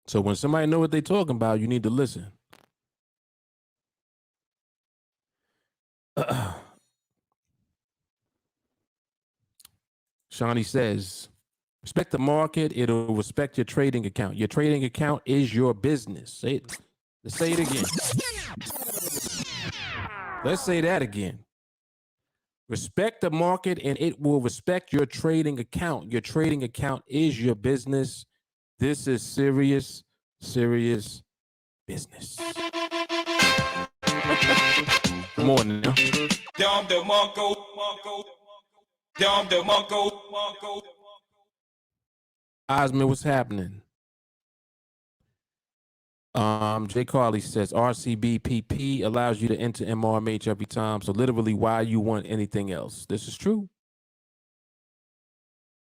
Speaker 2: So when somebody know what they're talking about, you need to listen. Shawnee says, respect the market, it'll respect your trading account. Your trading account is your business. Say it. Let's say it again. Let's say that again. Respect the market and it will respect your trading account. Your trading account is your business. This is serious, serious business. Come on now. Osman, what's happening? Jay Carly says RCBPP allows you to enter MRMH every time. So literally, why you want anything else? This is true.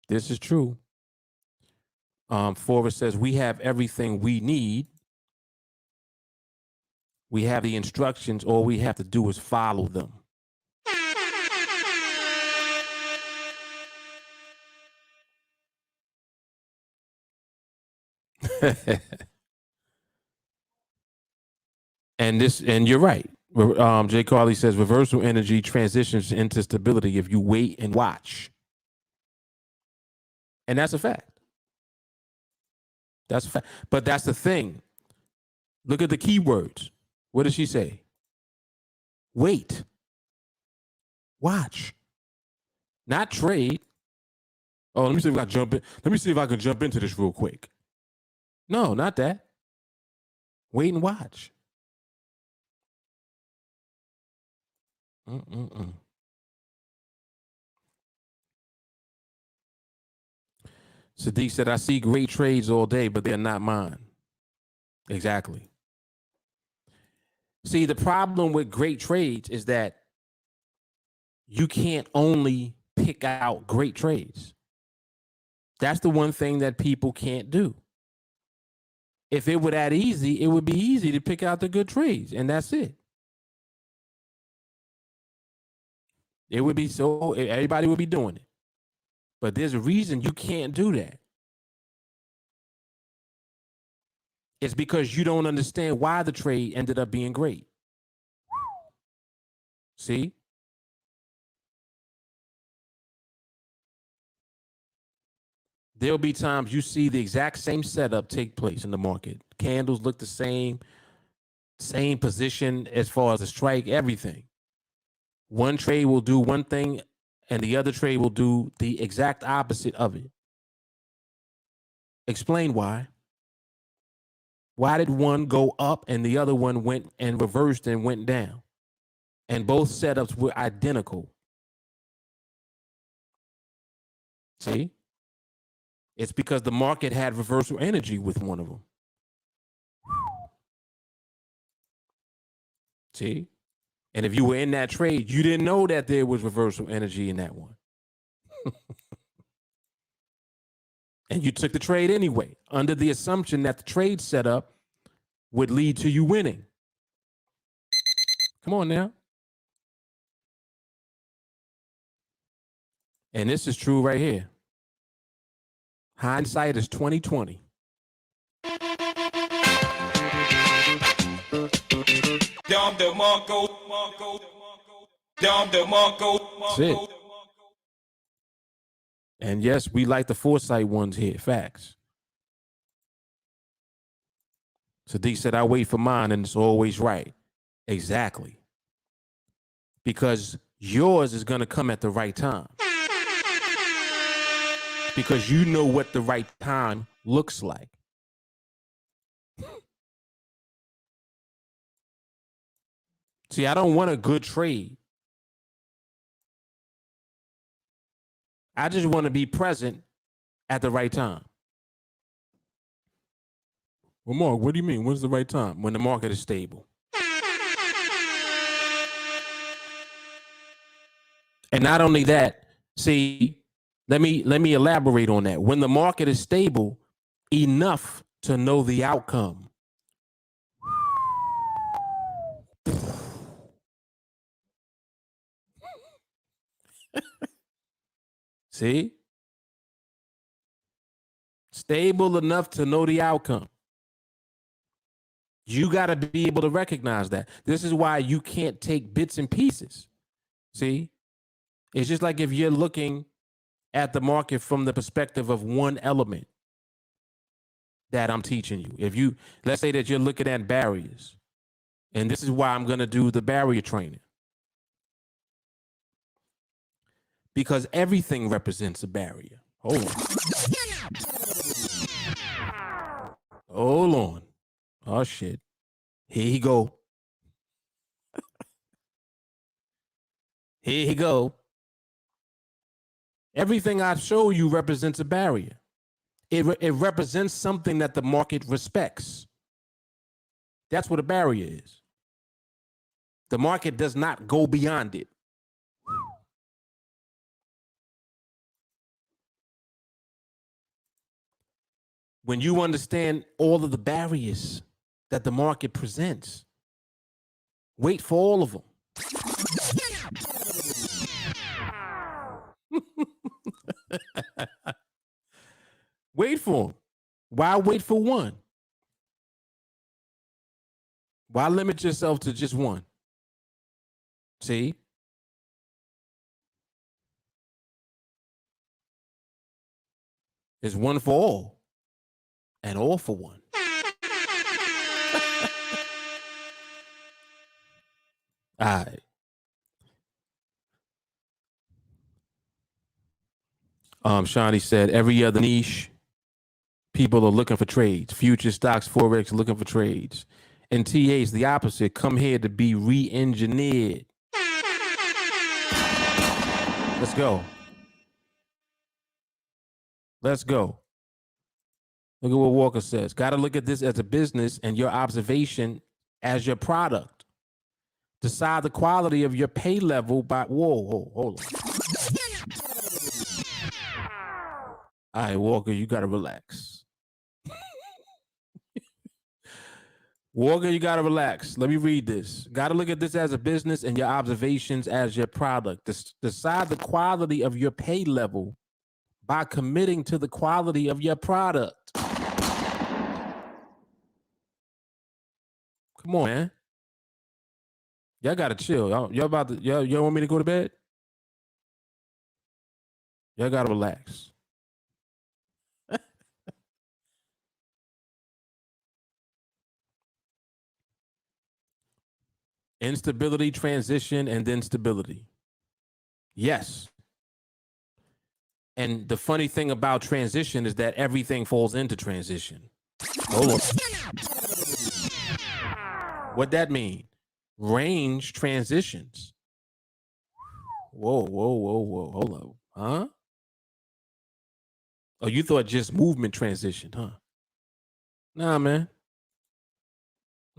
Speaker 2: This is true. Forex says we have everything we need. We have the instructions. All we have to do is follow them. And you're right. Jay Carly says reversal energy transitions into stability if you wait and watch. And that's a fact. That's a fact. But that's the thing. Look at the keywords. What does she say? Wait. Watch. Not trade. Oh, let me see if I can jump in. Let me see if I can jump into this real quick. No, not that. Wait and watch. Sadiq said, I see great trades all day, but they're not mine. Exactly. See, the problem with great trades is that you can't only pick out great trades. That's the one thing that people can't do. If it were that easy, it would be easy to pick out the good trades, and that's it. It would be so, everybody would be doing it. But there's a reason you can't do that. It's because you don't understand why the trade ended up being great. See? There'll be times you see the exact same setup take place in the market. Candles look the same position as far as the strike, everything. One trade will do one thing and the other trade will do the exact opposite of it. Explain why. Why did one go up and the other one went and reversed and went down? And both setups were identical. See? It's because the market had reversal energy with one of them. See? And if you were in that trade, you didn't know that there was reversal energy in that one. And you took the trade anyway, under the assumption that the trade setup would lead to you winning. Come on now. And this is true right here. Hindsight is 2020. That's it. And yes, we like the foresight ones here. Facts. Sadiq said, I wait for mine and it's always right. Exactly. Because yours is going to come at the right time. Because you know what the right time looks like. See, I don't want a good trade. I just want to be present at the right time. Well, Mark, what do you mean? When's the right time? When the market is stable. And not only that, see, let me elaborate on that. When the market is stable enough to know the outcome. See? Stable enough to know the outcome. You got to be able to recognize that. This is why you can't take bits and pieces. See? It's just like if you're looking at the market from the perspective of one element that I'm teaching you. If you, let's say that you're looking at barriers, and this is why I'm going to do the barrier training. Because everything represents a barrier. Hold on. Hold on. Oh, shit. Here he go. Here he go. Everything I show you represents a barrier. It represents something that the market respects. That's what a barrier is. The market does not go beyond it. When you understand all of the barriers that the market presents, wait for all of them. Wait for them. Why wait for one? Why limit yourself to just one? See? It's one for all and all for one. All right. Shawnee said every other niche, people are looking for trades. Future stocks, Forex looking for trades. And TA's the opposite. Come here to be re-engineered. Let's go. Let's go. Look at what Walker says. Got to look at this as a business and your observation as your product. Decide the quality of your pay level by, whoa, hold on. All right, Walker, you got to relax. Walker, you got to relax. Let me read this. Got to look at this as a business and your observations as your product. Decide the quality of your pay level by committing to the quality of your product. Come on, man. Y'all got to chill. Y'all want me to go to bed? Y'all got to relax. Instability, transition, and then stability. Yes. And the funny thing about transition is that everything falls into transition. Hold on. What that mean? Range transitions. Whoa. Hold up. Huh? Oh, you thought just movement transition, huh? Nah, man.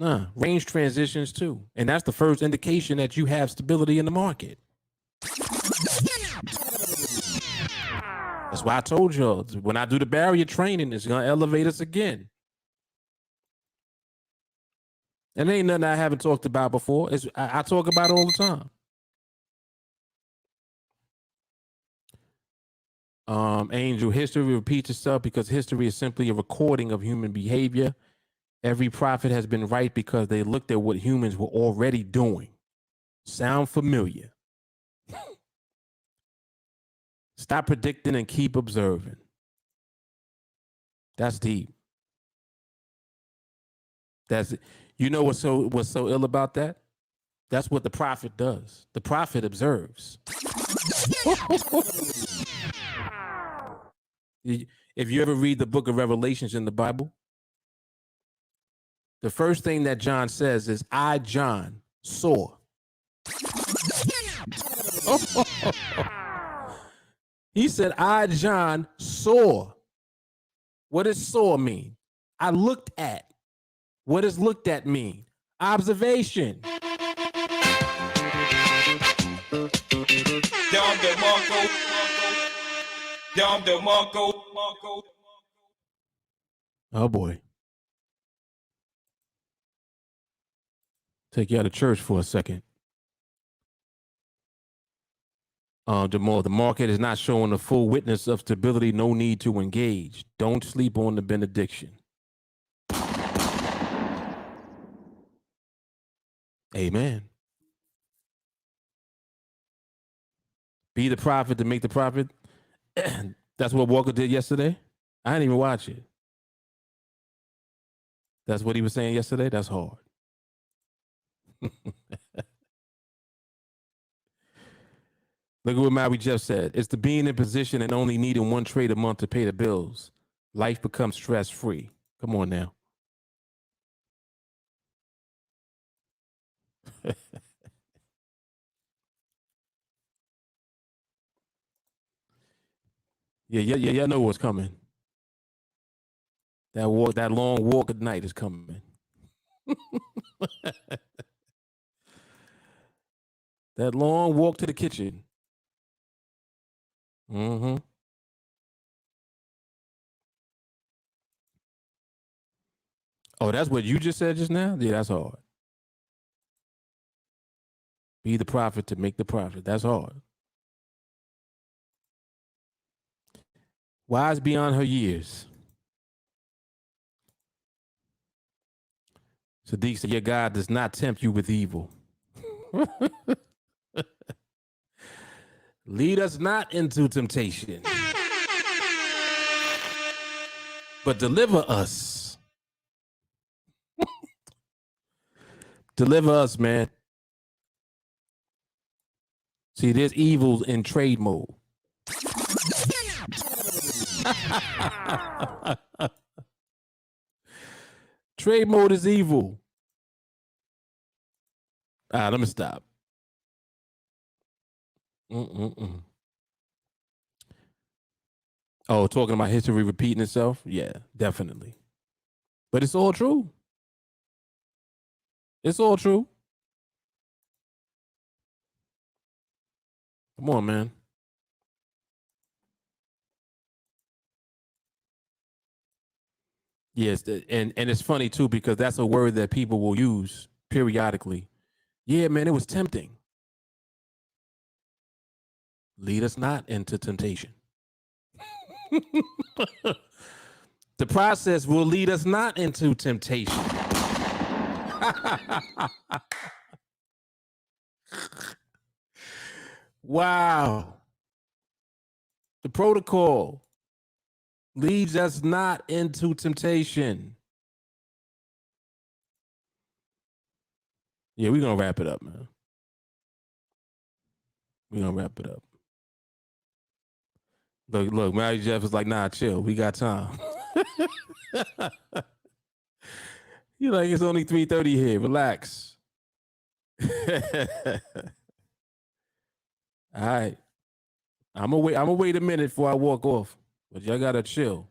Speaker 2: Nah, range transitions too. And that's the first indication that you have stability in the market. That's why I told y'all, when I do the barrier training, it's going to elevate us again. And ain't nothing I haven't talked about before. I talk about it all the time. Angel, history repeats itself because history is simply a recording of human behavior. Every prophet has been right because they looked at what humans were already doing. Sound familiar? Stop predicting and keep observing. That's deep. That's you know what's so ill about that? That's what the prophet does. The prophet observes. If you ever read the book of Revelations in the Bible, the first thing that John says is, I, John, saw. He said, I, John, saw. What does saw mean? I looked at. What does looked at mean? Observation. Oh boy. Take you out of church for a second. The market is not showing a full witness of stability. No need to engage. Don't sleep on the benediction. Amen. Be the prophet to make the prophet. That's what Walker did yesterday. I didn't even watch it. That's what he was saying yesterday. That's hard. Look at what Maui Jeff said. It's the being in position and only needing one trade a month to pay the bills. Life becomes stress-free. Come on now. Yeah, know what's coming. That long walk at night is coming. That long walk to the kitchen. Mm-hmm. Oh, that's what you just said just now? Yeah, that's hard. Be the prophet to make the prophet. That's hard. Wise beyond her years. Sadiq said, your God does not tempt you with evil. Lead us not into temptation, but deliver us. Deliver us, man. See, there's evil in trade mode. Trade mode is evil. All right, let me stop. Oh, talking about history repeating itself? Yeah, definitely. But it's all true. It's all true. Come on, man. Yes, and it's funny too because that's a word that people will use periodically. Yeah, man, it was tempting. Lead us not into temptation. The process will lead us not into temptation. Wow. The protocol leads us not into temptation. Yeah, we're going to wrap it up, man. We're going to wrap it up. Look, Mary Jeff is like, nah, chill. We got time. You're like, it's only 3:30 here. Relax. All right. I'm gonna wait a minute before I walk off. But y'all gotta chill.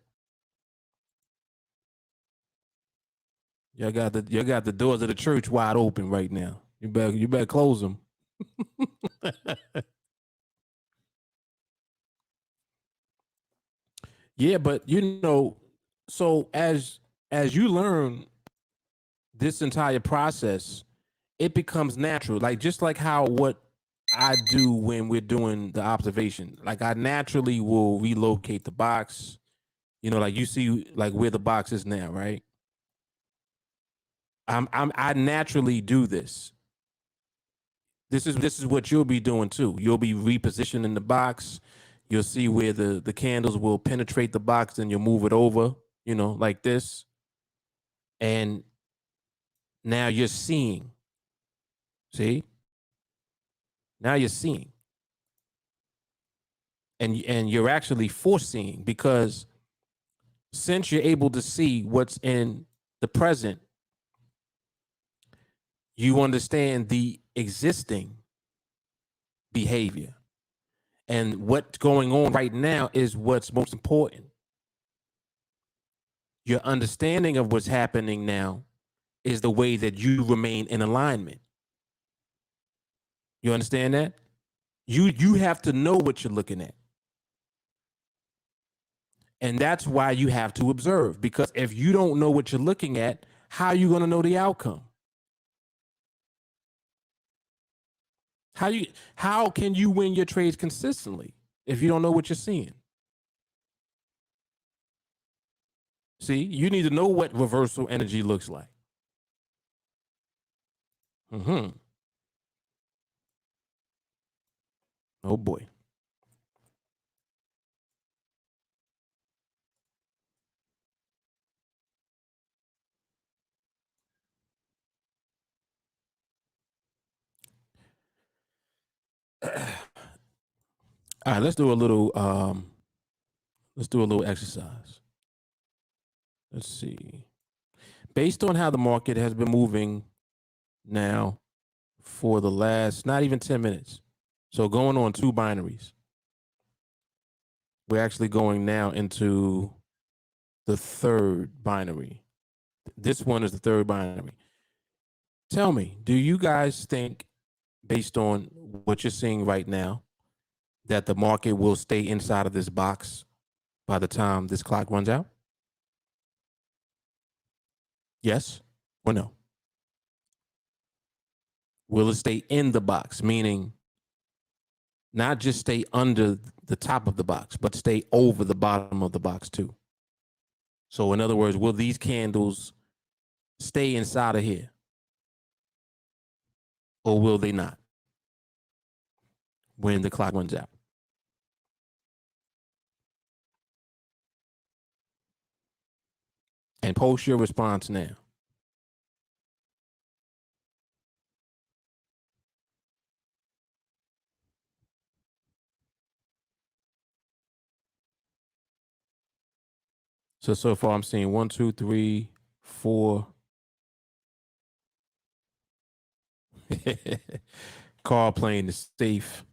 Speaker 2: Y'all got the doors of the church wide open right now. You better close them. Yeah, but so as you learn this entire process, it becomes natural. Like just like how what I do when we're doing the observation. Like I naturally will relocate the box. You know, like you see like where the box is now, right? I naturally do this. This is what you'll be doing too. You'll be repositioning the box. You'll see where the candles will penetrate the box, then you'll move it over, you know, like this. And now you're seeing. See? Now you're seeing. And you're actually foreseeing because since you're able to see what's in the present, you understand the existing behavior. And what's going on right now is what's most important. Your understanding of what's happening now is the way that you remain in alignment. You understand that? You have to know what you're looking at. And that's why you have to observe, because if you don't know what you're looking at, how are you going to know the outcome? How can you win your trades consistently if you don't know what you're seeing? See, you need to know what reversal energy looks like. Oh boy. All right, let's do a little exercise. Let's see. Based on how the market has been moving now for the last not even 10 minutes. So going on 2 binaries. We're actually going now into the 3rd binary. This one is the 3rd binary. Tell me, do you guys think, based on what you're seeing right now, that the market will stay inside of this box by the time this clock runs out? Yes or no? Will it stay in the box, meaning not just stay under the top of the box, but stay over the bottom of the box too? So in other words, will these candles stay inside of here or will they not when the clock runs out? And post your response now. So far I'm seeing 1, 2, 3, 4. Carl playing the safe.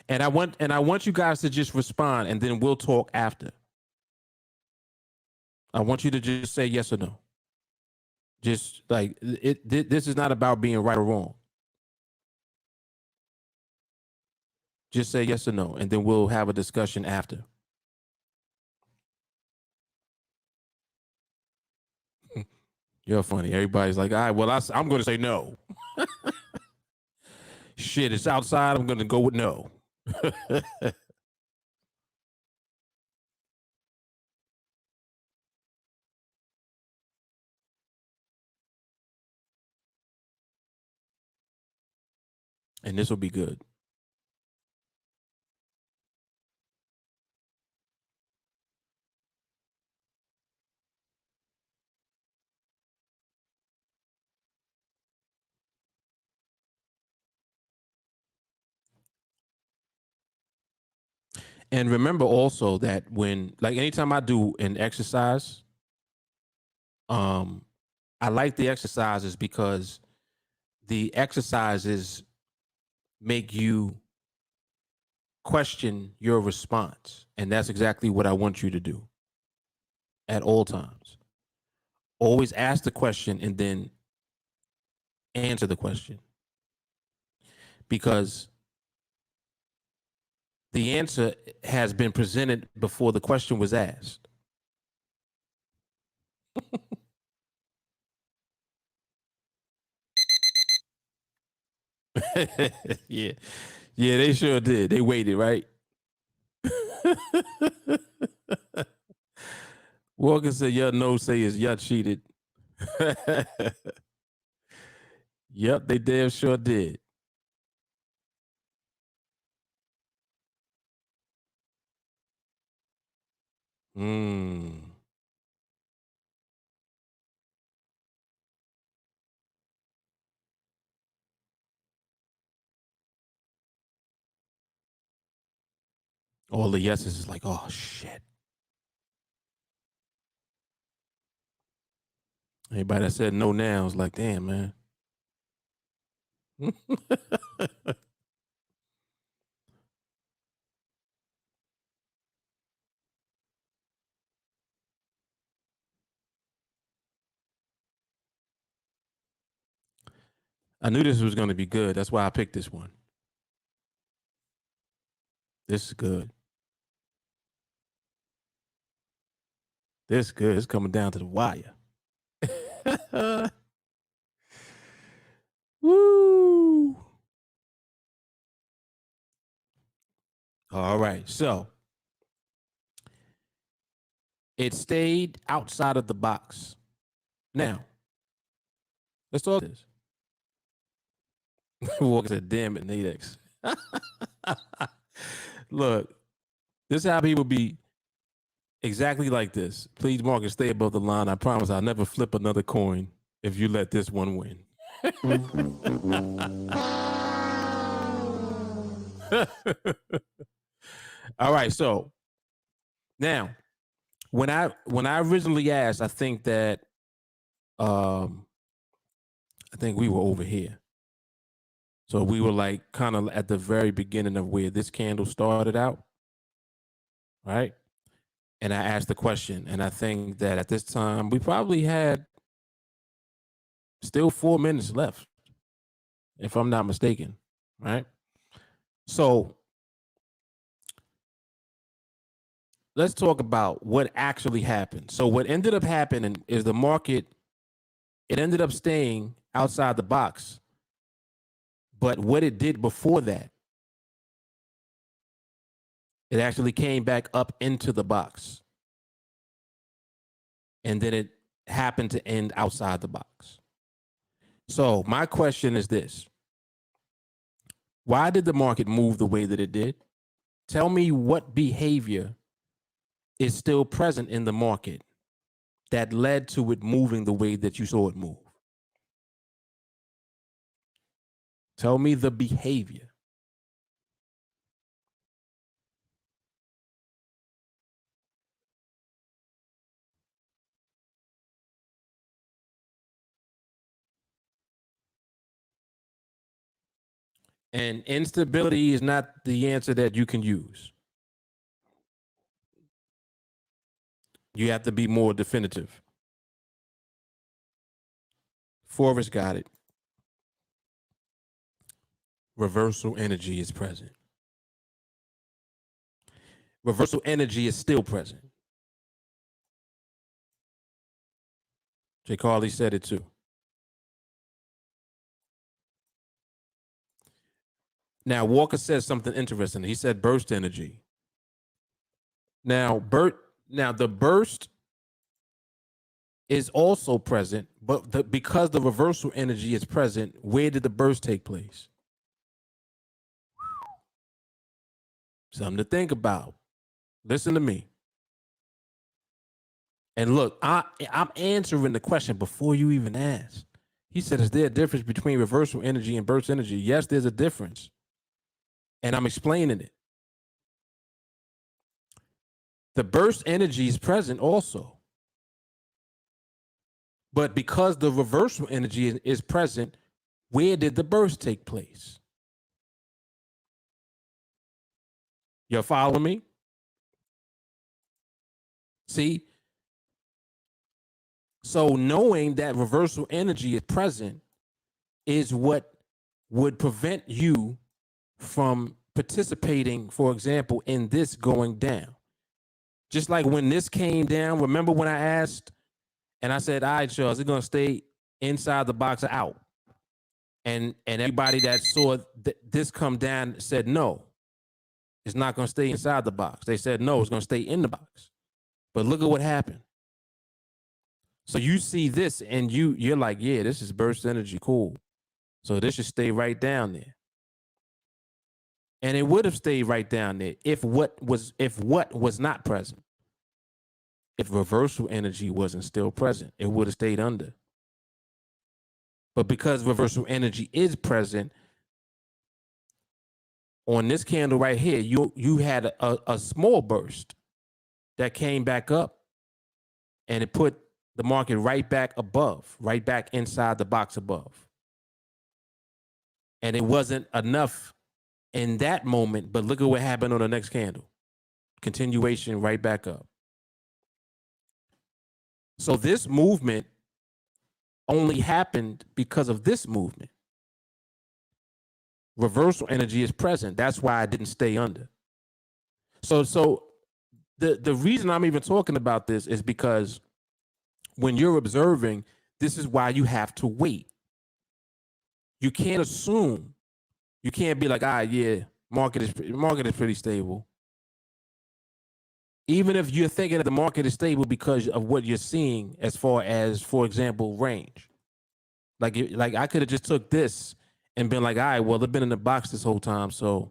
Speaker 2: And I want you guys to just respond and then we'll talk after. I want you to just say yes or no. Just like this is not about being right or wrong. Just say yes or no, and then we'll have a discussion after. You're funny. Everybody's like, all right, well, I'm going to say no. Shit, it's outside. I'm going to go with no. And this will be good. And remember also that when, like, anytime I do an exercise, I like the exercises because the exercises make you question your response. And that's exactly what I want you to do at all times. Always ask the question and then answer the question. Because the answer has been presented before the question was asked. Yeah. Yeah, they sure did. They waited, right? Walker said, "Y'all no say is y'all cheated." Yep, they damn sure did. Mm. All the yeses is like, oh shit. Anybody that said no now is like, damn, man. I knew this was going to be good. That's why I picked this one. This is good. This is good. It's coming down to the wire. Woo. All right. So it stayed outside of the box. Now, let's talk this. Walker said, damn it, NADEX. Look, this is how people be exactly like this. Please, Marcus, stay above the line. I promise I'll never flip another coin if you let this one win. All right, so now when I originally asked, I think that I think we were over here. So we were like kind of at the very beginning of where this candle started out, right? And I asked the question, and I think that at this time we probably had still 4 minutes left, if I'm not mistaken, right? So let's talk about what actually happened. So what ended up happening is the market, it ended up staying outside the box. But what it did before that, it actually came back up into the box. And then it happened to end outside the box. So my question is this. Why did the market move the way that it did? Tell me what behavior is still present in the market that led to it moving the way that you saw it move. Tell me the behavior. And instability is not the answer that you can use. You have to be more definitive. Forex got it. Reversal energy is present. Reversal energy is still present. Jay Carly said it too. Now, Walker says something interesting. He said burst energy. Now, the burst is also present, but because the reversal energy is present, where did the burst take place? Something to think about. Listen to me. And look, I'm answering the question before you even asked. He said, is there a difference between reversal energy and burst energy? Yes, there's a difference. And I'm explaining it. The burst energy is present also. But because the reversal energy is present, where did the burst take place? You're following me? See? So knowing that reversal energy is present is what would prevent you from participating, for example, in this going down. Just like when this came down, remember when I asked and I said, all right, Charles, is it going to stay inside the box or out? And everybody that saw this come down said, no, it's not going to stay inside the box. They said, no, it's going to stay in the box. But look at what happened. So you see this and you're like, yeah, this is burst energy. Cool. So this should stay right down there. And it would have stayed right down there if what was not present. If reversal energy wasn't still present, it would have stayed under. But because reversal energy is present, on this candle right here, you had a small burst that came back up, and it put the market right back above, right back inside the box above. And it wasn't enough in that moment, but look at what happened on the next candle. Continuation right back up. So this movement only happened because of this movement. Reversal energy is present. That's why I didn't stay under. So the reason I'm even talking about this is because when you're observing, this is why you have to wait. You can't assume. You can't be like, yeah, market is pretty stable. Even if you're thinking that the market is stable because of what you're seeing as far as, for example, range. Like I could have just took this and been like, all right, well, they've been in the box this whole time, so,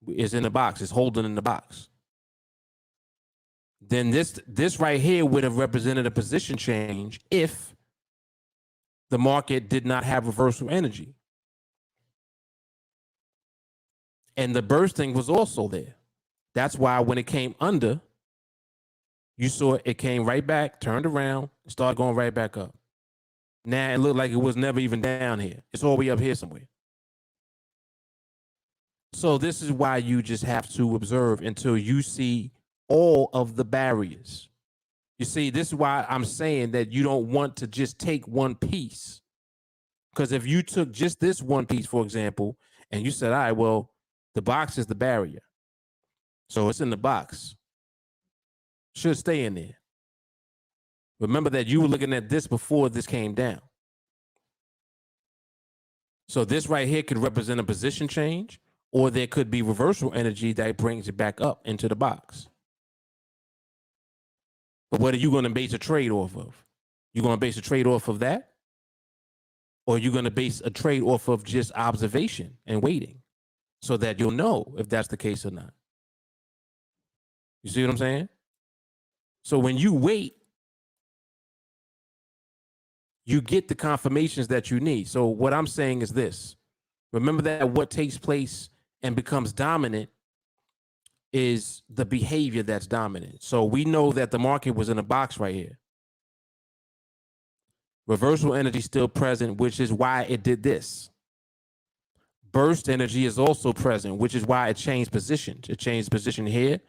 Speaker 2: it's in the box. It's holding in the box. Then this right here would have represented a position change if the market did not have reversal energy. And the bursting was also there. That's why when it came under, you saw it came right back, turned around, started going right back up. Now it looked like it was never even down here. It's all the way up here somewhere. So this is why you just have to observe until you see all of the barriers. You see, this is why I'm saying that you don't want to just take one piece. Because if you took just this one piece, for example, and you said, all right, well, the box is the barrier. So it's in the box. Should stay in there. Remember that you were looking at this before this came down. So this right here could represent a position change, or there could be reversal energy that brings it back up into the box. But what are you going to base a trade off of? You're going to base a trade off of that? Or are you going to base a trade off of just observation and waiting so that you'll know if that's the case or not? You see what I'm saying? So when you wait, you get the confirmations that you need. So what I'm saying is this. Remember that what takes place and becomes dominant is the behavior that's dominant. So we know that the market was in a box right here. Reversal energy still present, which is why it did this. Burst energy is also present, which is why it changed positions. It changed position here,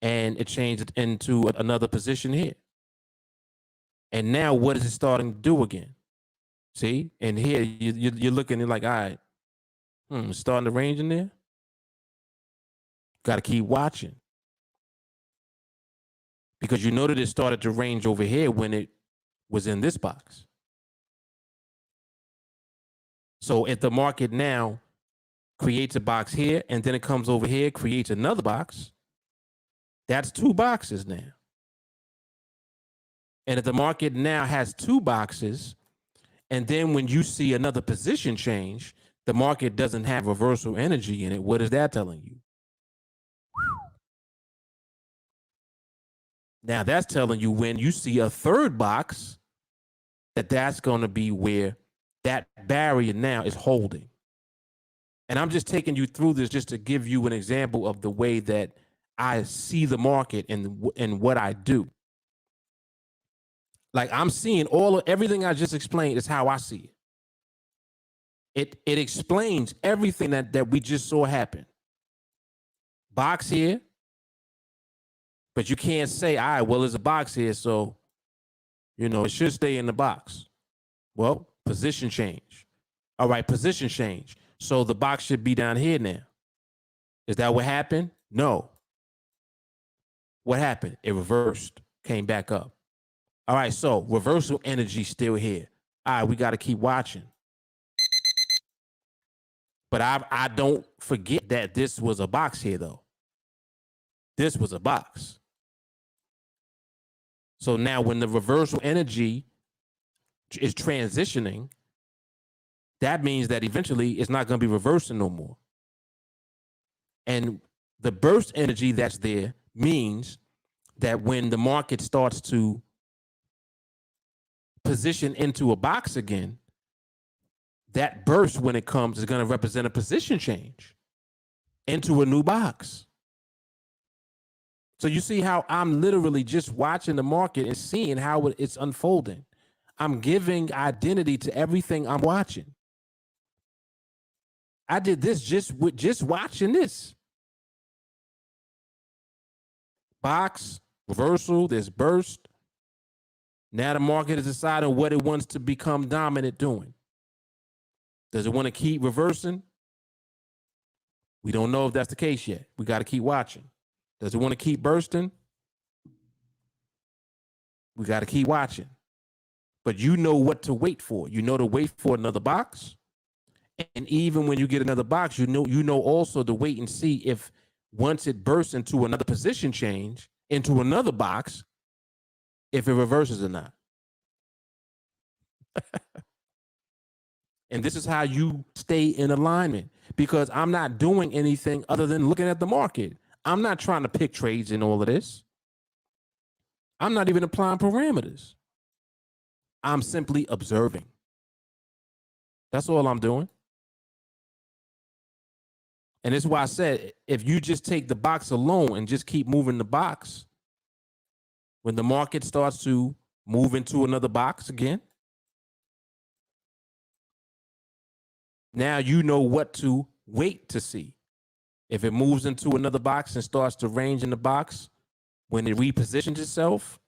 Speaker 2: and it changed into another position here. And now what is it starting to do again? See? And here you're looking, you're like, all right, it's starting to range in there. Got to keep watching. Because you know that it started to range over here when it was in this box. So if the market now creates a box here, and then it comes over here, creates another box, that's two boxes now. And if the market now has two boxes, and then when you see another position change, the market doesn't have reversal energy in it, what is that telling you? Now that's telling you when you see a third box, that's going to be where that barrier now is holding. And I'm just taking you through this just to give you an example of the way that I see the market and what I do. Like I'm seeing everything I just explained is how I see it. It explains everything that we just saw happen. Box here, but you can't say, all right, well, there's a box here, so, it should stay in the box. Well, position change. All right, position change. So the box should be down here now. Is that what happened? No. What happened? It reversed, came back up. All right, so reversal energy still here. All right, we got to keep watching. But I don't forget that this was a box here, though. This was a box. So now when the reversal energy is transitioning, that means that eventually it's not going to be reversing no more. And the burst energy that's there means that when the market starts to position into a box again, that burst, when it comes, is going to represent a position change into a new box. So you see how I'm literally just watching the market and seeing how it's unfolding. I'm giving identity to everything I'm watching. I did this just watching this. Box, reversal, there's burst. Now the market is deciding what it wants to become dominant doing. Does it want to keep reversing? We don't know if that's the case yet. We got to keep watching. Does it want to keep bursting? We got to keep watching. But you know what to wait for. You know to wait for another box. And even when you get another box, you know also to wait and see if once it bursts into another position change, into another box, if it reverses or not. And this is how you stay in alignment, because I'm not doing anything other than looking at the market. I'm not trying to pick trades in all of this. I'm not even applying parameters. I'm simply observing. That's all I'm doing. And this is why I said, if you just take the box alone and just keep moving the box, when the market starts to move into another box again, now you know what to wait to see. If it moves into another box and starts to range in the box, when it repositions itself,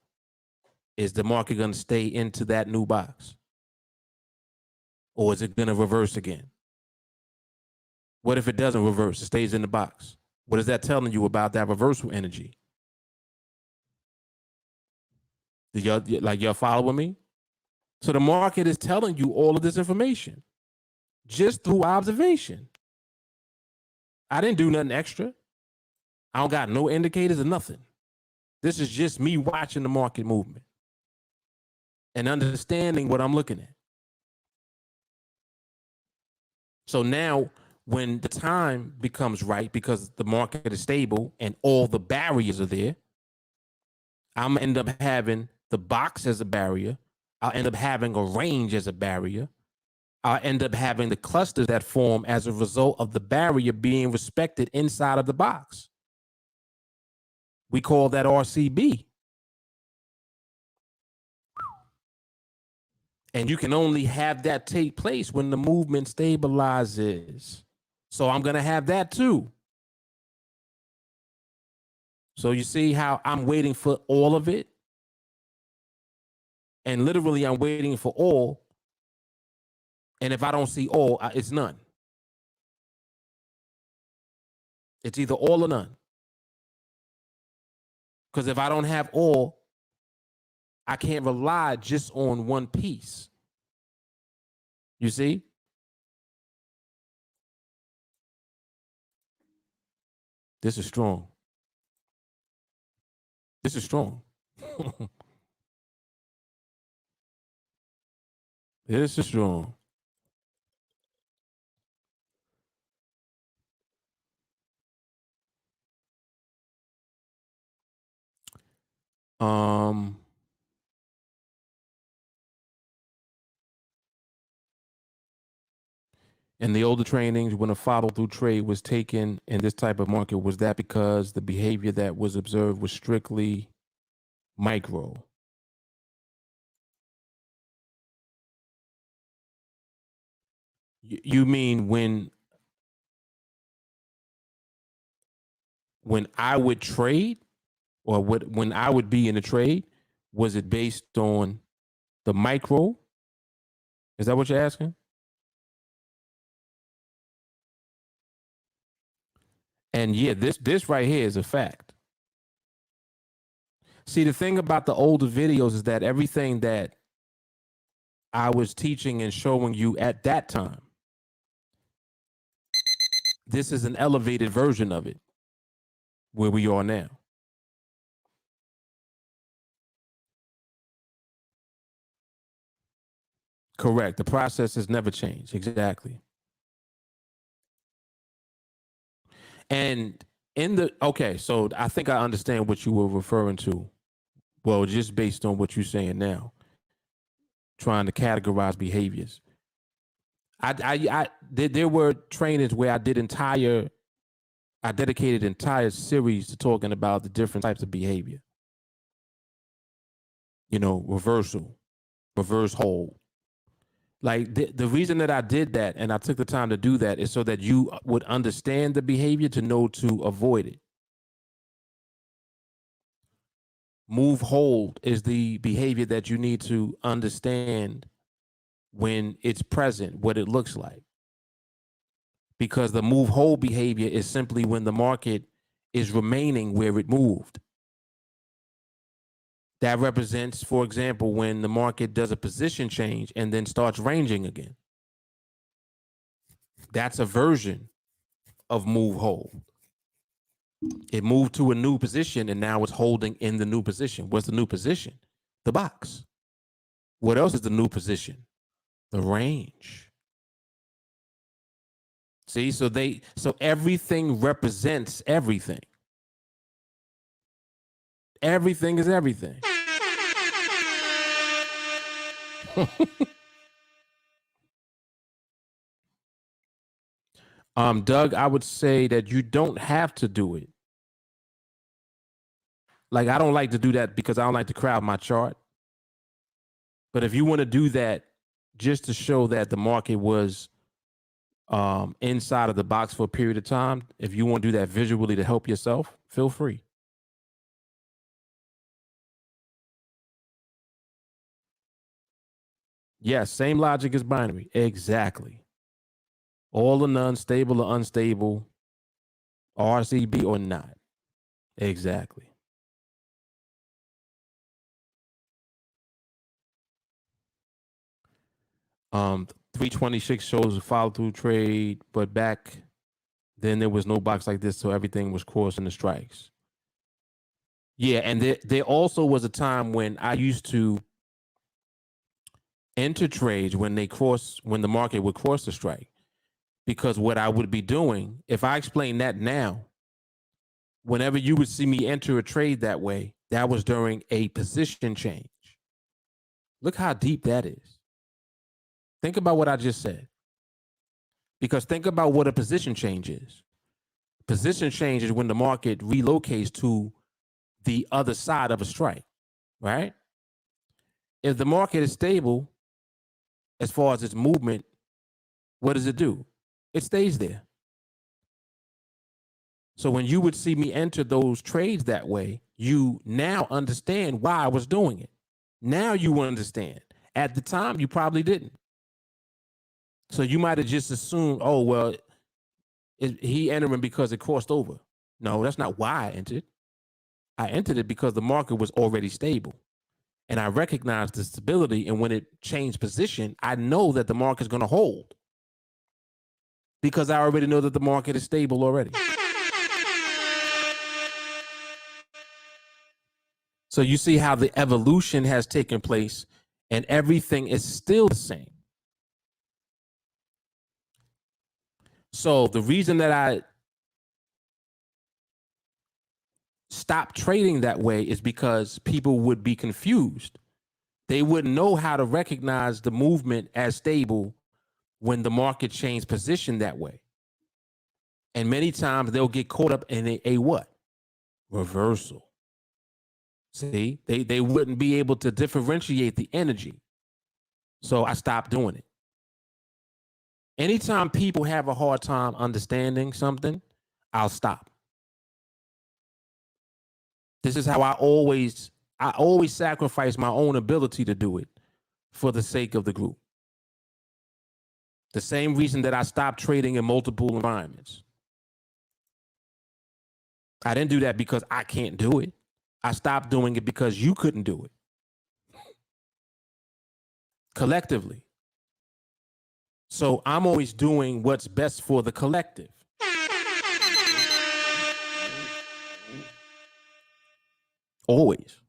Speaker 2: is the market going to stay into that new box? Or is it going to reverse again? What if it doesn't reverse? It stays in the box. What is that telling you about that reversal energy? Y'all following me? So the market is telling you all of this information just through observation. I didn't do nothing extra. I don't got no indicators or nothing. This is just me watching the market movement and understanding what I'm looking at. So now when the time becomes right, because the market is stable and all the barriers are there, I'm gonna end up having the box as a barrier. I'll end up having a range as a barrier. I'll end up having the clusters that form as a result of the barrier being respected inside of the box. We call that RCB. And you can only have that take place when the movement stabilizes. So I'm going to have that too. So you see how I'm waiting for all of it? And literally I'm waiting for all. And if I don't see all, it's none. It's either all or none. Because if I don't have all, I can't rely just on one piece. You see? This is strong. This is strong. This is strong. Um, in the older trainings, when a follow-through trade was taken in this type of market, was that because the behavior that was observed was strictly micro? You mean when I would trade, or when I would be in a trade, was it based on the micro? Is that what you're asking? And yeah, this right here is a fact. See, the thing about the older videos is that everything that I was teaching and showing you at that time, this is an elevated version of it where we are now. Correct. The process has never changed. Exactly. And okay, so I think I understand what you were referring to. Well, just based on what you're saying now, trying to categorize behaviors. There were trainings where I dedicated entire series to talking about the different types of behavior. You know, reversal, reverse hold. Like the reason that I did that and I took the time to do that is so that you would understand the behavior to know to avoid it. Move hold is the behavior that you need to understand when it's present, what it looks like. Because the move hold behavior is simply when the market is remaining where it moved. That represents, for example, when the market does a position change and then starts ranging again. That's a version of move hold. It moved to a new position and now it's holding in the new position. What's the new position? The box. What else is the new position? The range. See, so everything represents everything. Everything is everything. Doug, I would say that you don't have to do it. Like, I don't like to do that because I don't like to crowd my chart. But if you want to do that just to show that the market was inside of the box for a period of time, if you want to do that visually to help yourself, feel free. Yes, same logic as binary. Exactly. All or none, stable or unstable, RCB or not. Exactly. Um, 326 shows a follow through trade, but back then there was no box like this, so everything was crossing the strikes. Yeah, and there also was a time when I used to enter trades when the market would cross the strike. Because what I would be doing, if I explain that now, whenever you would see me enter a trade that way, that was during a position change. Look how deep that is. Think about what I just said. Because think about what a position change is. Position change is when the market relocates to the other side of a strike, right? If the market is stable, as far as its movement, what does it do? It stays there. So when you would see me enter those trades that way, you now understand why I was doing it. Now you understand. At the time, you probably didn't. So you might have just assumed, oh, well, he entering because it crossed over. No, that's not why I entered. I entered it because the market was already stable. And I recognized the stability. And when it changed position, I know that the market is going to hold because I already know that the market is stable already. So you see how the evolution has taken place and everything is still the same. So the reason that I stopped trading that way is because people would be confused. They wouldn't know how to recognize the movement as stable when the market changed position that way. And many times they'll get caught up in a what? Reversal. See, they wouldn't be able to differentiate the energy. So I stopped doing it. Anytime people have a hard time understanding something, I'll stop. This is how I always sacrifice my own ability to do it for the sake of the group. The same reason that I stopped trading in multiple environments. I didn't do that because I can't do it. I stopped doing it because you couldn't do it collectively. So I'm always doing what's best for the collective. Always.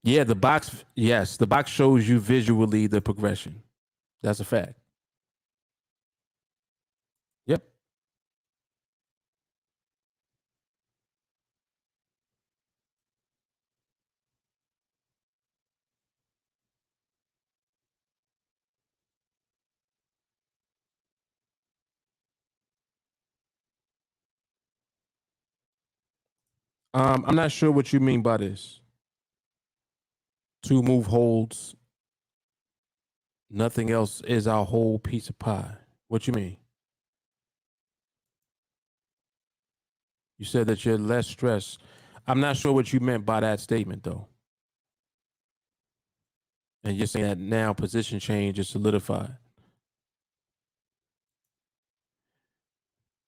Speaker 2: Yeah, the box, yes, the box shows you visually the progression. That's a fact. Yep. I'm not sure what you mean by this. Two move holds, nothing else is our whole piece of pie. What you mean? You said that you're less stressed. I'm not sure what you meant by that statement, though. And you're saying that now position change is solidified.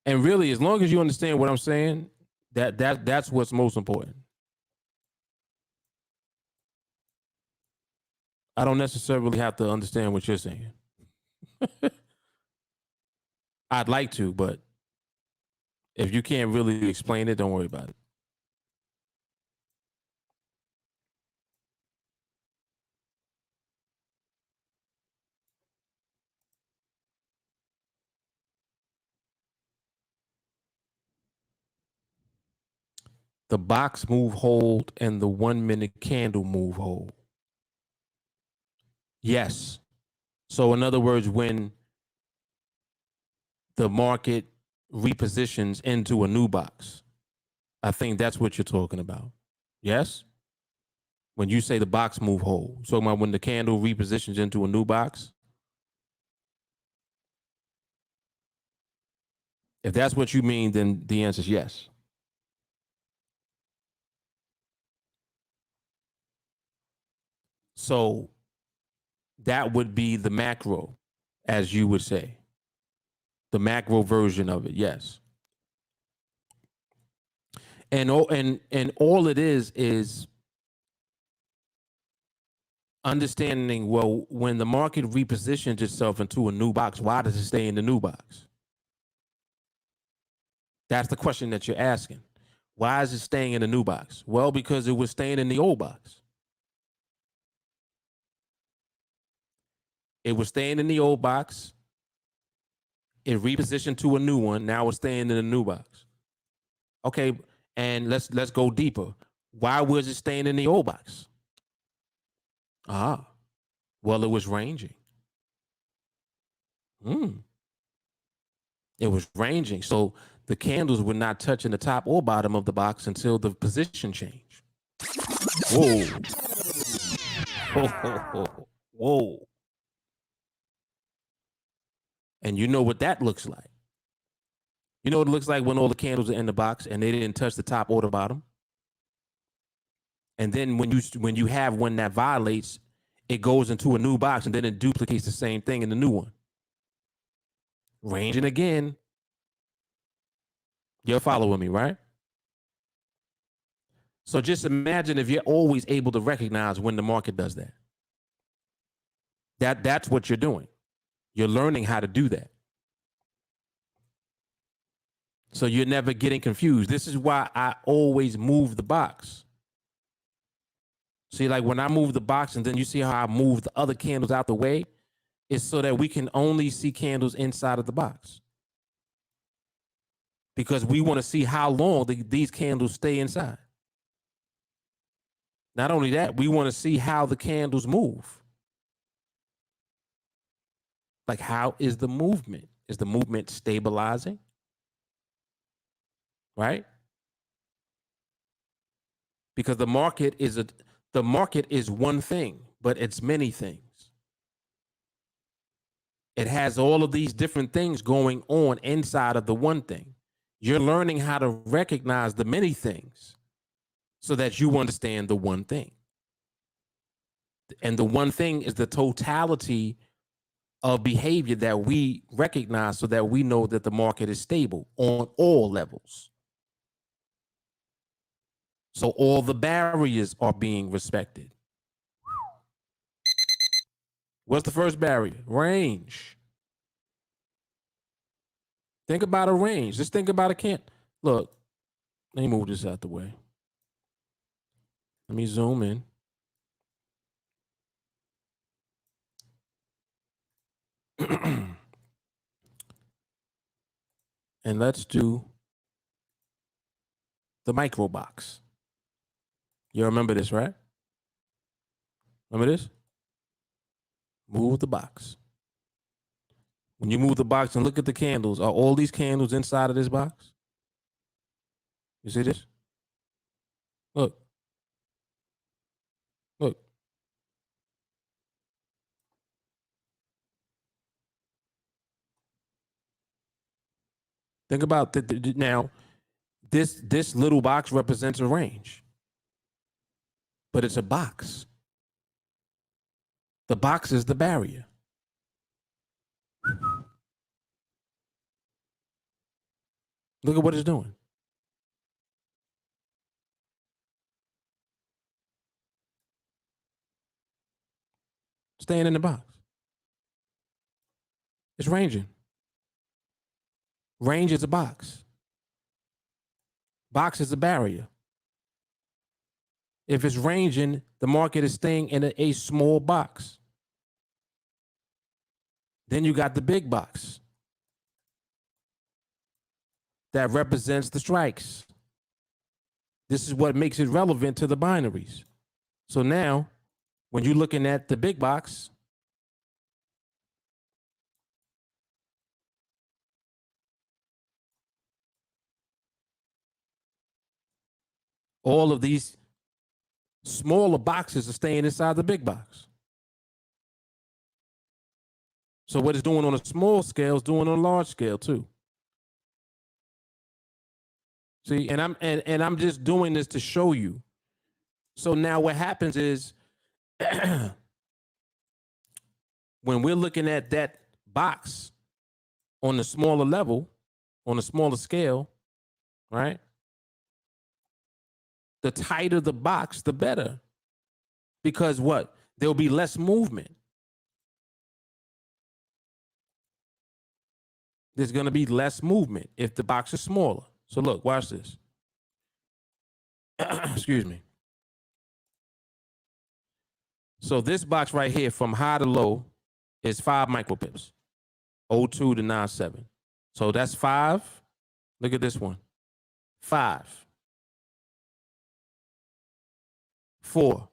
Speaker 2: And really, as long as you understand what I'm saying, that's what's most important. I don't necessarily have to understand what you're saying. I'd like to, but if you can't really explain it, don't worry about it. The box move hold and the 1 minute candle move hold. Yes. So in other words, when the market repositions into a new box, I think that's what you're talking about. Yes? When you say the box move hold, you're talking about when the candle repositions into a new box? If that's what you mean, then the answer is yes. So that would be the macro, as you would say. The macro version of it, yes. And all it is understanding, well, when the market repositions itself into a new box, why does it stay in the new box? That's the question that you're asking. Why is it staying in the new box? Well, because it was staying in the old box. It was staying in the old box. It repositioned to a new one. Now it's staying in the new box. Okay, and let's go deeper. Why was it staying in the old box? Well, it was ranging. It was ranging. So the candles were not touching the top or bottom of the box until the position change. Whoa. Whoa. And you know what that looks like. You know what it looks like when all the candles are in the box and they didn't touch the top or the bottom? And then when you have one that violates, it goes into a new box and then it duplicates the same thing in the new one. Ranging again. You're following me, right? So just imagine if you're always able to recognize when the market does that. That's what you're doing. You're learning how to do that. So you're never getting confused. This is why I always move the box. See, like when I move the box and then you see how I move the other candles out the way, it's so that we can only see candles inside of the box. Because we want to see how long these candles stay inside. Not only that, we want to see how the candles move. Like, how is the movement? Is the movement stabilizing? Right? Because the market is one thing, but it's many things. It has all of these different things going on inside of the one thing. You're learning how to recognize the many things so that you understand the one thing. And the one thing is the totality of behavior that we recognize so that we know that the market is stable on all levels. So all the barriers are being respected. What's the first barrier? Range. Think about a range. Just think about a can't. Look, let me move this out the way. Let me zoom in. And let's do the micro box. You remember this, right? Remember this? Move the box. When you move the box and look at the candles, are all these candles inside of this box? You see this? Look. Look. Think about now. This little box represents a range, but it's a box. The box is the barrier. Look at what it's doing. Staying in the box. It's ranging. Range is a box. Box is a barrier. If it's ranging, the market is staying in a small box. Then you got the big box that represents the strikes. This is what makes it relevant to the binaries. So now, when you're looking at the big box, all of these smaller boxes are staying inside the big box. So what it's doing on a small scale is doing on a large scale too. See, and I'm just doing this to show you. So now what happens is when we're looking at that box on the smaller level, on a smaller scale, right? The tighter the box, the better. Because what? There'll be less movement. There's going to be less movement if the box is smaller. So look, watch this. Excuse me. So this box right here from high to low is 5 micropips, 02 to 97. So that's 5. Look at this one. 5. 4.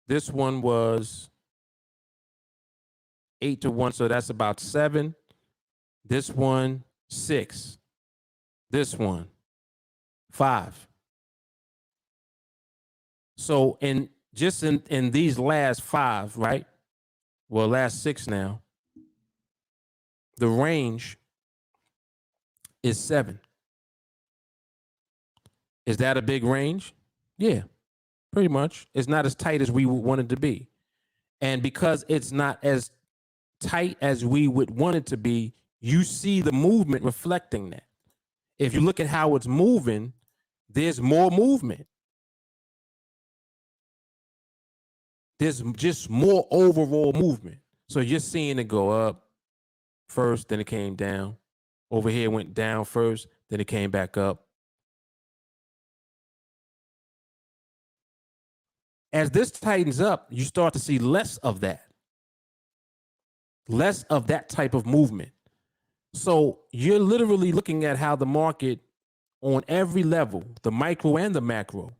Speaker 2: This one was 8 to 1, so that's about 7. This one, 6. This one, 5. So in these last 5, right? Well, last 6 now, the range is 7. Is that a big range? Yeah, pretty much. It's not as tight as we would want it to be. And because it's not as tight as we would want it to be, you see the movement reflecting that. If you look at how it's moving, there's more movement. There's just more overall movement. So you're seeing it go up first, then it came down. Over here it went down first, then it came back up. As this tightens up, you start to see less of that. Less of that type of movement. So you're literally looking at how the market on every level, the micro and the macro,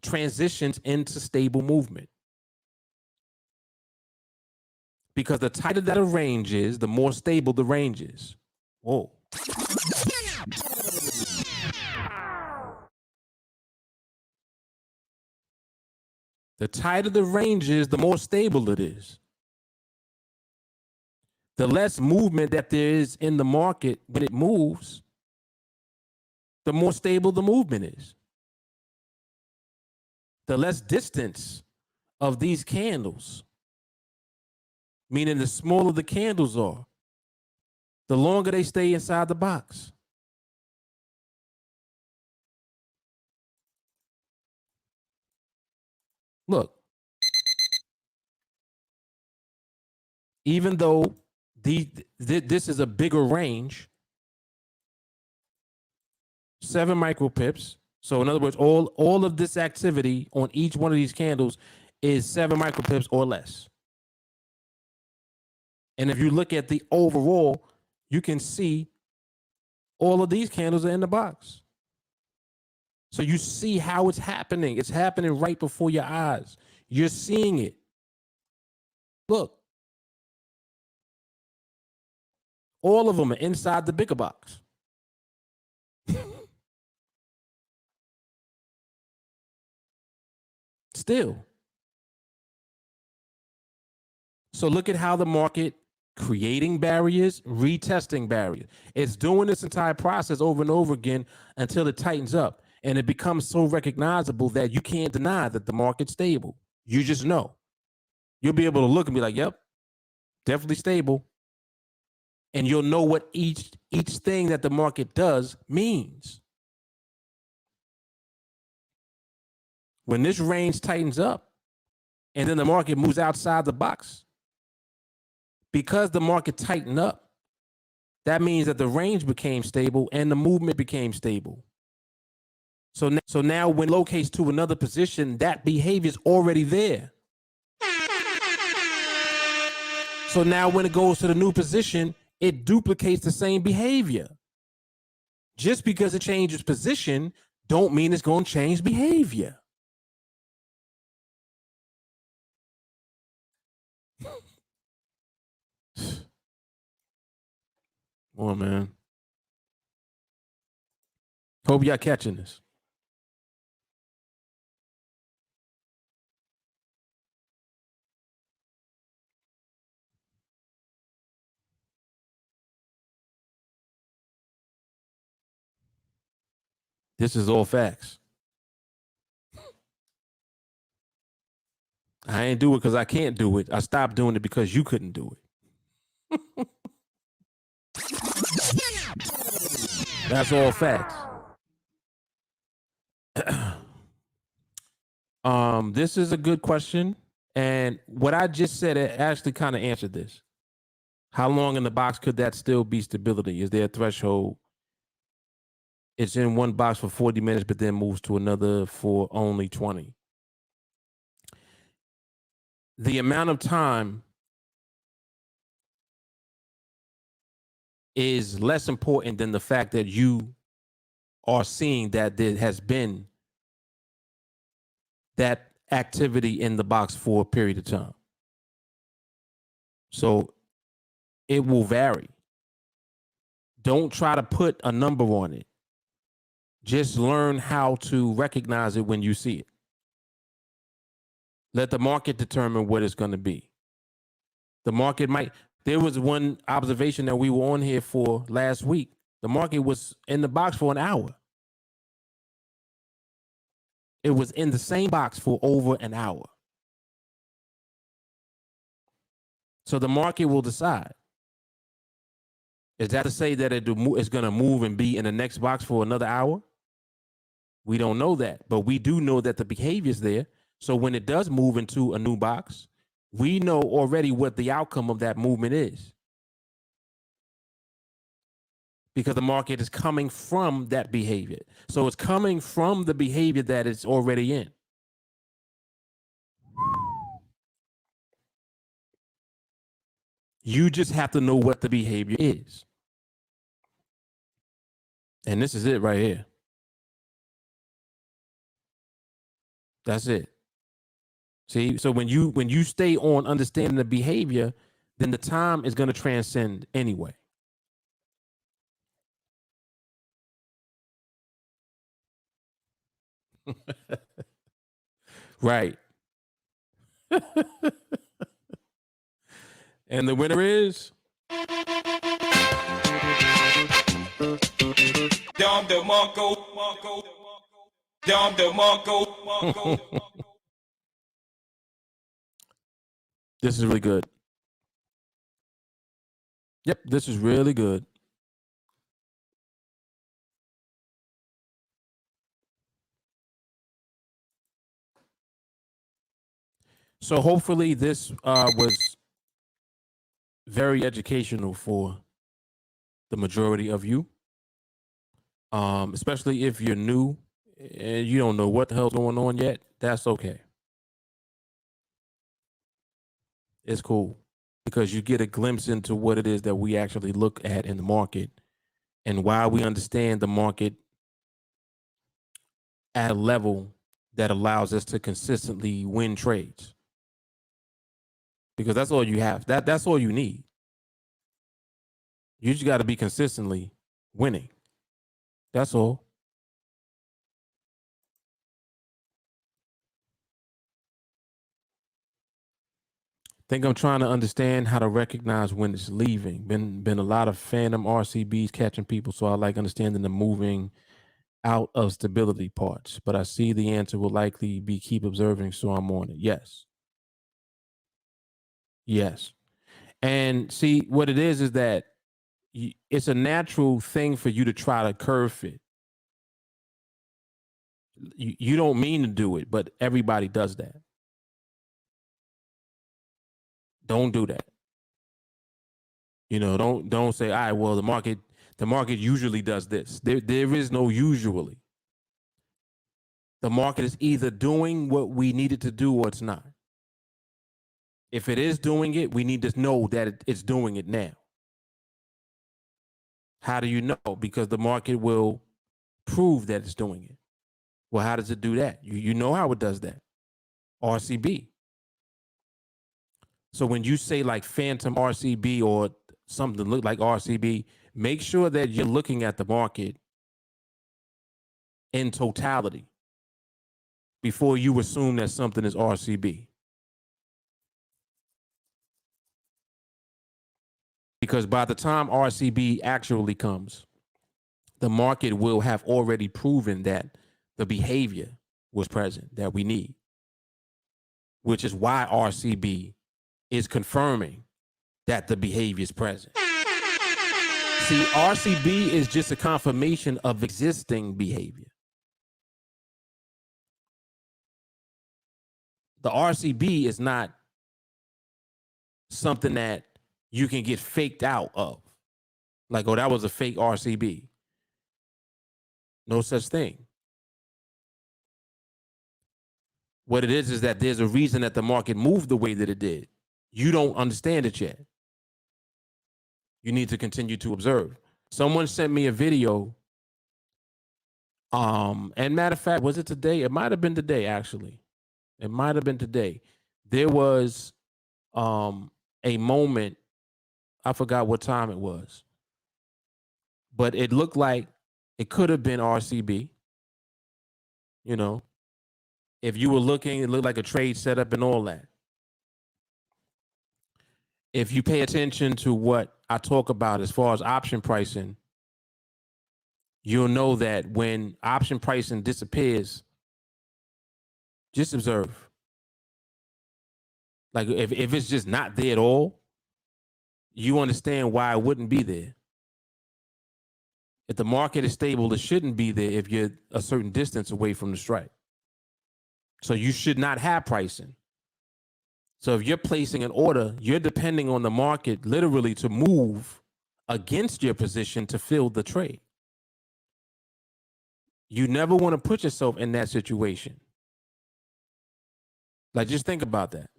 Speaker 2: transitions into stable movement. Because the tighter that a range is, the more stable the range is. Whoa. The tighter the range is, the more stable it is. The less movement that there is in the market when it moves, the more stable the movement is. The less distance of these candles, meaning the smaller the candles are, the longer they stay inside the box. Look, even though this is a bigger range, 7 micropips. So in other words, all of this activity on each one of these candles is 7 micropips or less. And if you look at the overall, you can see all of these candles are in the box. So you see how it's happening. It's happening right before your eyes. You're seeing it. Look. All of them are inside the bigger box. Still. So look at how the market creating barriers, retesting barriers. It's doing this entire process over and over again until it tightens up. And it becomes so recognizable that you can't deny that the market's stable. You just know. You'll be able to look and be like, yep, definitely stable. And you'll know what each thing that the market does means. When this range tightens up and then the market moves outside the box, because the market tightened up, that means that the range became stable and the movement became stable. So now when it locates to another position, that behavior is already there. So now when it goes to the new position, it duplicates the same behavior. Just because it changes position, don't mean it's going to change behavior. Oh, man. Hope y'all catching this. This is all facts. I ain't do it because I can't do it. I stopped doing it because you couldn't do it. That's all facts. This is a good question. And what I just said, it actually kind of answered this. How long in the box could that still be stability? Is there a threshold? It's in one box for 40 minutes, but then moves to another for only 20. The amount of time is less important than the fact that you are seeing that there has been that activity in the box for a period of time. So it will vary. Don't try to put a number on it. Just learn how to recognize it when you see it. Let the market determine what it's going to be. The market might, there was one observation that we were on here for last week. The market was in the box for an hour. It was in the same box for over an hour. So the market will decide. Is that to say that it's going to move and be in the next box for another hour? We don't know that, but we do know that the behavior is there. So when it does move into a new box, we know already what the outcome of that movement is. Because the market is coming from that behavior. So it's coming from the behavior that it's already in. You just have to know what the behavior is. And this is it right here. That's it. See, so when you stay on understanding the behavior, then the time is going to transcend anyway. Right. And the winner is
Speaker 3: Dom DeMarco. Dom DeMarco.
Speaker 2: This is really good. Yep, this is really good. So hopefully this was very educational for the majority of you, especially if you're new and you don't know what the hell's going on yet. That's okay. It's cool because you get a glimpse into what it is that we actually look at in the market and why we understand the market at a level that allows us to consistently win trades. Because that's all you have. That's all you need. You just got to be consistently winning. That's all. Think I'm trying to understand how to recognize when it's leaving. Been a lot of phantom RCBs catching people, so I like understanding the moving out of stability parts. But I see the answer will likely be keep observing, so I'm on it. Yes. Yes. And see, what it is that it's a natural thing for you to try to curve fit. You don't mean to do it, but everybody does that. Don't do that. You know, don't say, all right, well, the market usually does this. There is no usually. The market is either doing what we need it to do or it's not. If it is doing it, we need to know that it's doing it now. How do you know? Because the market will prove that it's doing it. Well, how does it do that? You know how it does that. RCB. So when you say like phantom RCB or something that look like RCB, make sure that you're looking at the market in totality before you assume that something is RCB. Because by the time RCB actually comes, the market will have already proven that the behavior was present that we need, which is why RCB is confirming that the behavior is present. See, RCB is just a confirmation of existing behavior. The RCB is not something that you can get faked out of. Like, oh, that was a fake RCB. No such thing. What it is that there's a reason that the market moved the way that it did. You don't understand it yet. You need to continue to observe. Someone sent me a video. And matter of fact, was it today? It might have been today, actually. It might have been today. There was a moment, I forgot what time it was, but it looked like it could have been RCB. You know, if you were looking, it looked like a trade setup and all that. If you pay attention to what I talk about as far as option pricing, you'll know that when option pricing disappears, just observe. Like if it's just not there at all, you understand why it wouldn't be there. If the market is stable, it shouldn't be there if you're a certain distance away from the strike. So you should not have pricing. So if you're placing an order, you're depending on the market literally to move against your position to fill the trade. You never want to put yourself in that situation. Like, just think about that.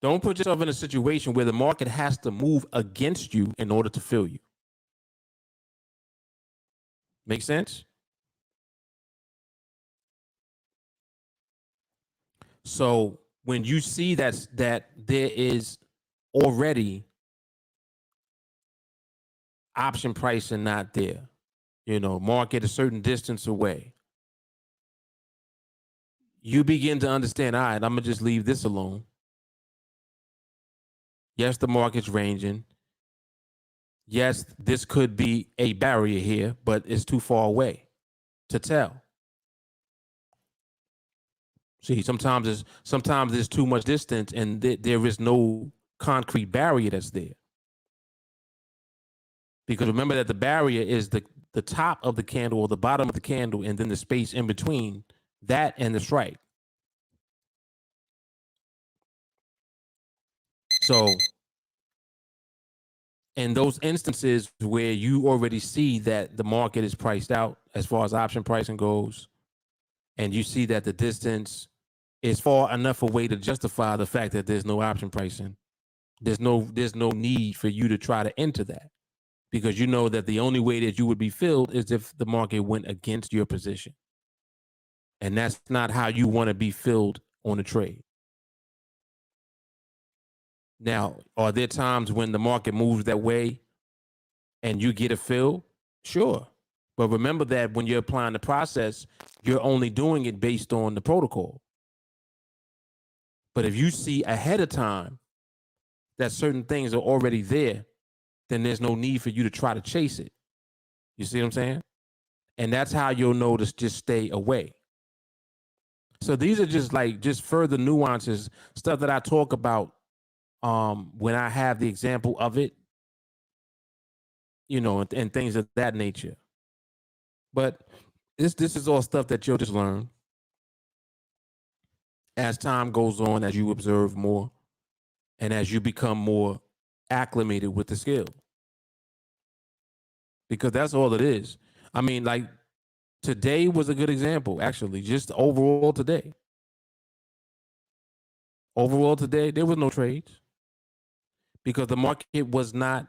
Speaker 2: Don't put yourself in a situation where the market has to move against you in order to fill you. Make sense? So when you see that there is already option pricing not there, you know, market a certain distance away, you begin to understand, all right, I'm gonna just leave this alone. Yes, the market's ranging. Yes, this could be a barrier here, but it's too far away to tell. See, sometimes there's too much distance and there is no concrete barrier that's there. Because remember that the barrier is the top of the candle or the bottom of the candle, and then the space in between that and the strike. So in those instances where you already see that the market is priced out as far as option pricing goes, and you see that the distance is far enough away to justify the fact that there's no option pricing, there's no need for you to try to enter that, because you know that the only way that you would be filled is if the market went against your position. And that's not how you want to be filled on a trade. Now, are there times when the market moves that way and you get a fill? Sure. But remember that when you're applying the process, you're only doing it based on the protocol. But if you see ahead of time that certain things are already there, then there's no need for you to try to chase it. You see what I'm saying? And that's how you'll know to just stay away. So these are just further nuances, stuff that I talk about when I have the example of it, and things of that nature. But this is all stuff that you'll just learn as time goes on, as you observe more, and as you become more acclimated with the skill. Because that's all it is. I mean, like today was a good example, actually, just overall today. Overall today, there was no trades because the market was not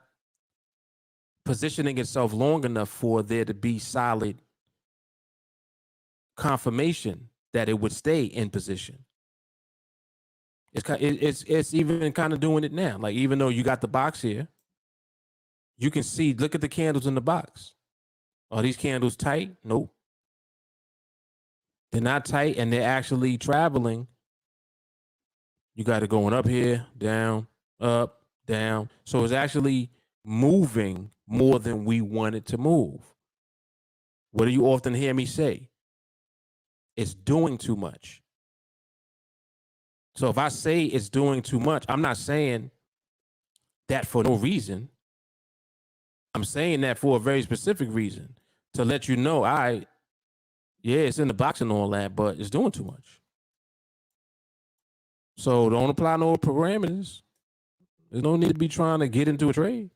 Speaker 2: positioning itself long enough for there to be solid confirmation that it would stay in position. It's even kind of doing it now. Like, even though you got the box here, you can see, look at the candles in the box. Are these candles tight? Nope. They're not tight, and they're actually traveling. You got it going up here, down, up, down. So it's actually moving more than we want it to move. What do you often hear me say? It's doing too much. So if I say it's doing too much, I'm not saying that for no reason. I'm saying that for a very specific reason, to let you know, yeah, it's in the box and all that, but it's doing too much. So don't apply no parameters. There's no need to be trying to get into a trade.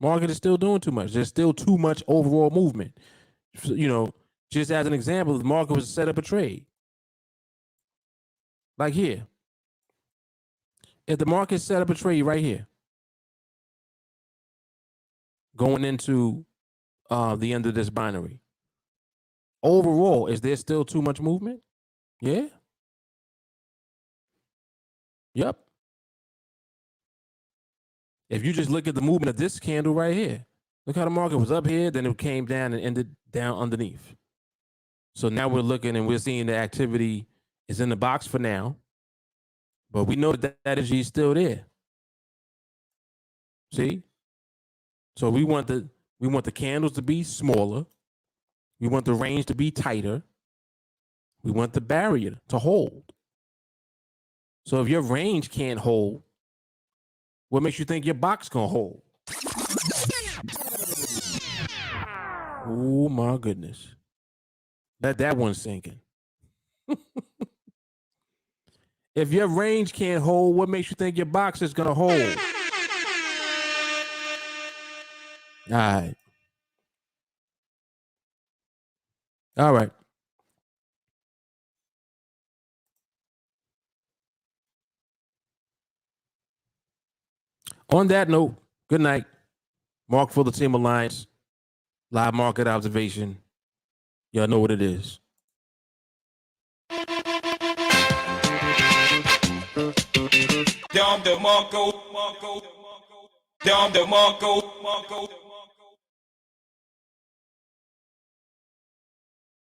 Speaker 2: Market is still doing too much. There's still too much overall movement. Just as an example, the market was set up a trade. Like here. If the market set up a trade right here, going into the end of this binary, overall, is there still too much movement? Yeah. Yep. If you just look at the movement of this candle right here, look how the market was up here, then it came down and ended down underneath. So now we're looking and we're seeing the activity is in the box for now, but we know that energy is still there. See? So we want the candles to be smaller. We want the range to be tighter. We want the barrier to hold. So if your range can't hold, what makes you think your box gonna hold? Oh my goodness. Let that one sink in. If your range can't hold, what makes you think your box is gonna hold? All right. All right. On that note, good night. Mark for the TeamAlliance. Live market observation. Y'all know what it is.
Speaker 3: Dom the Monko.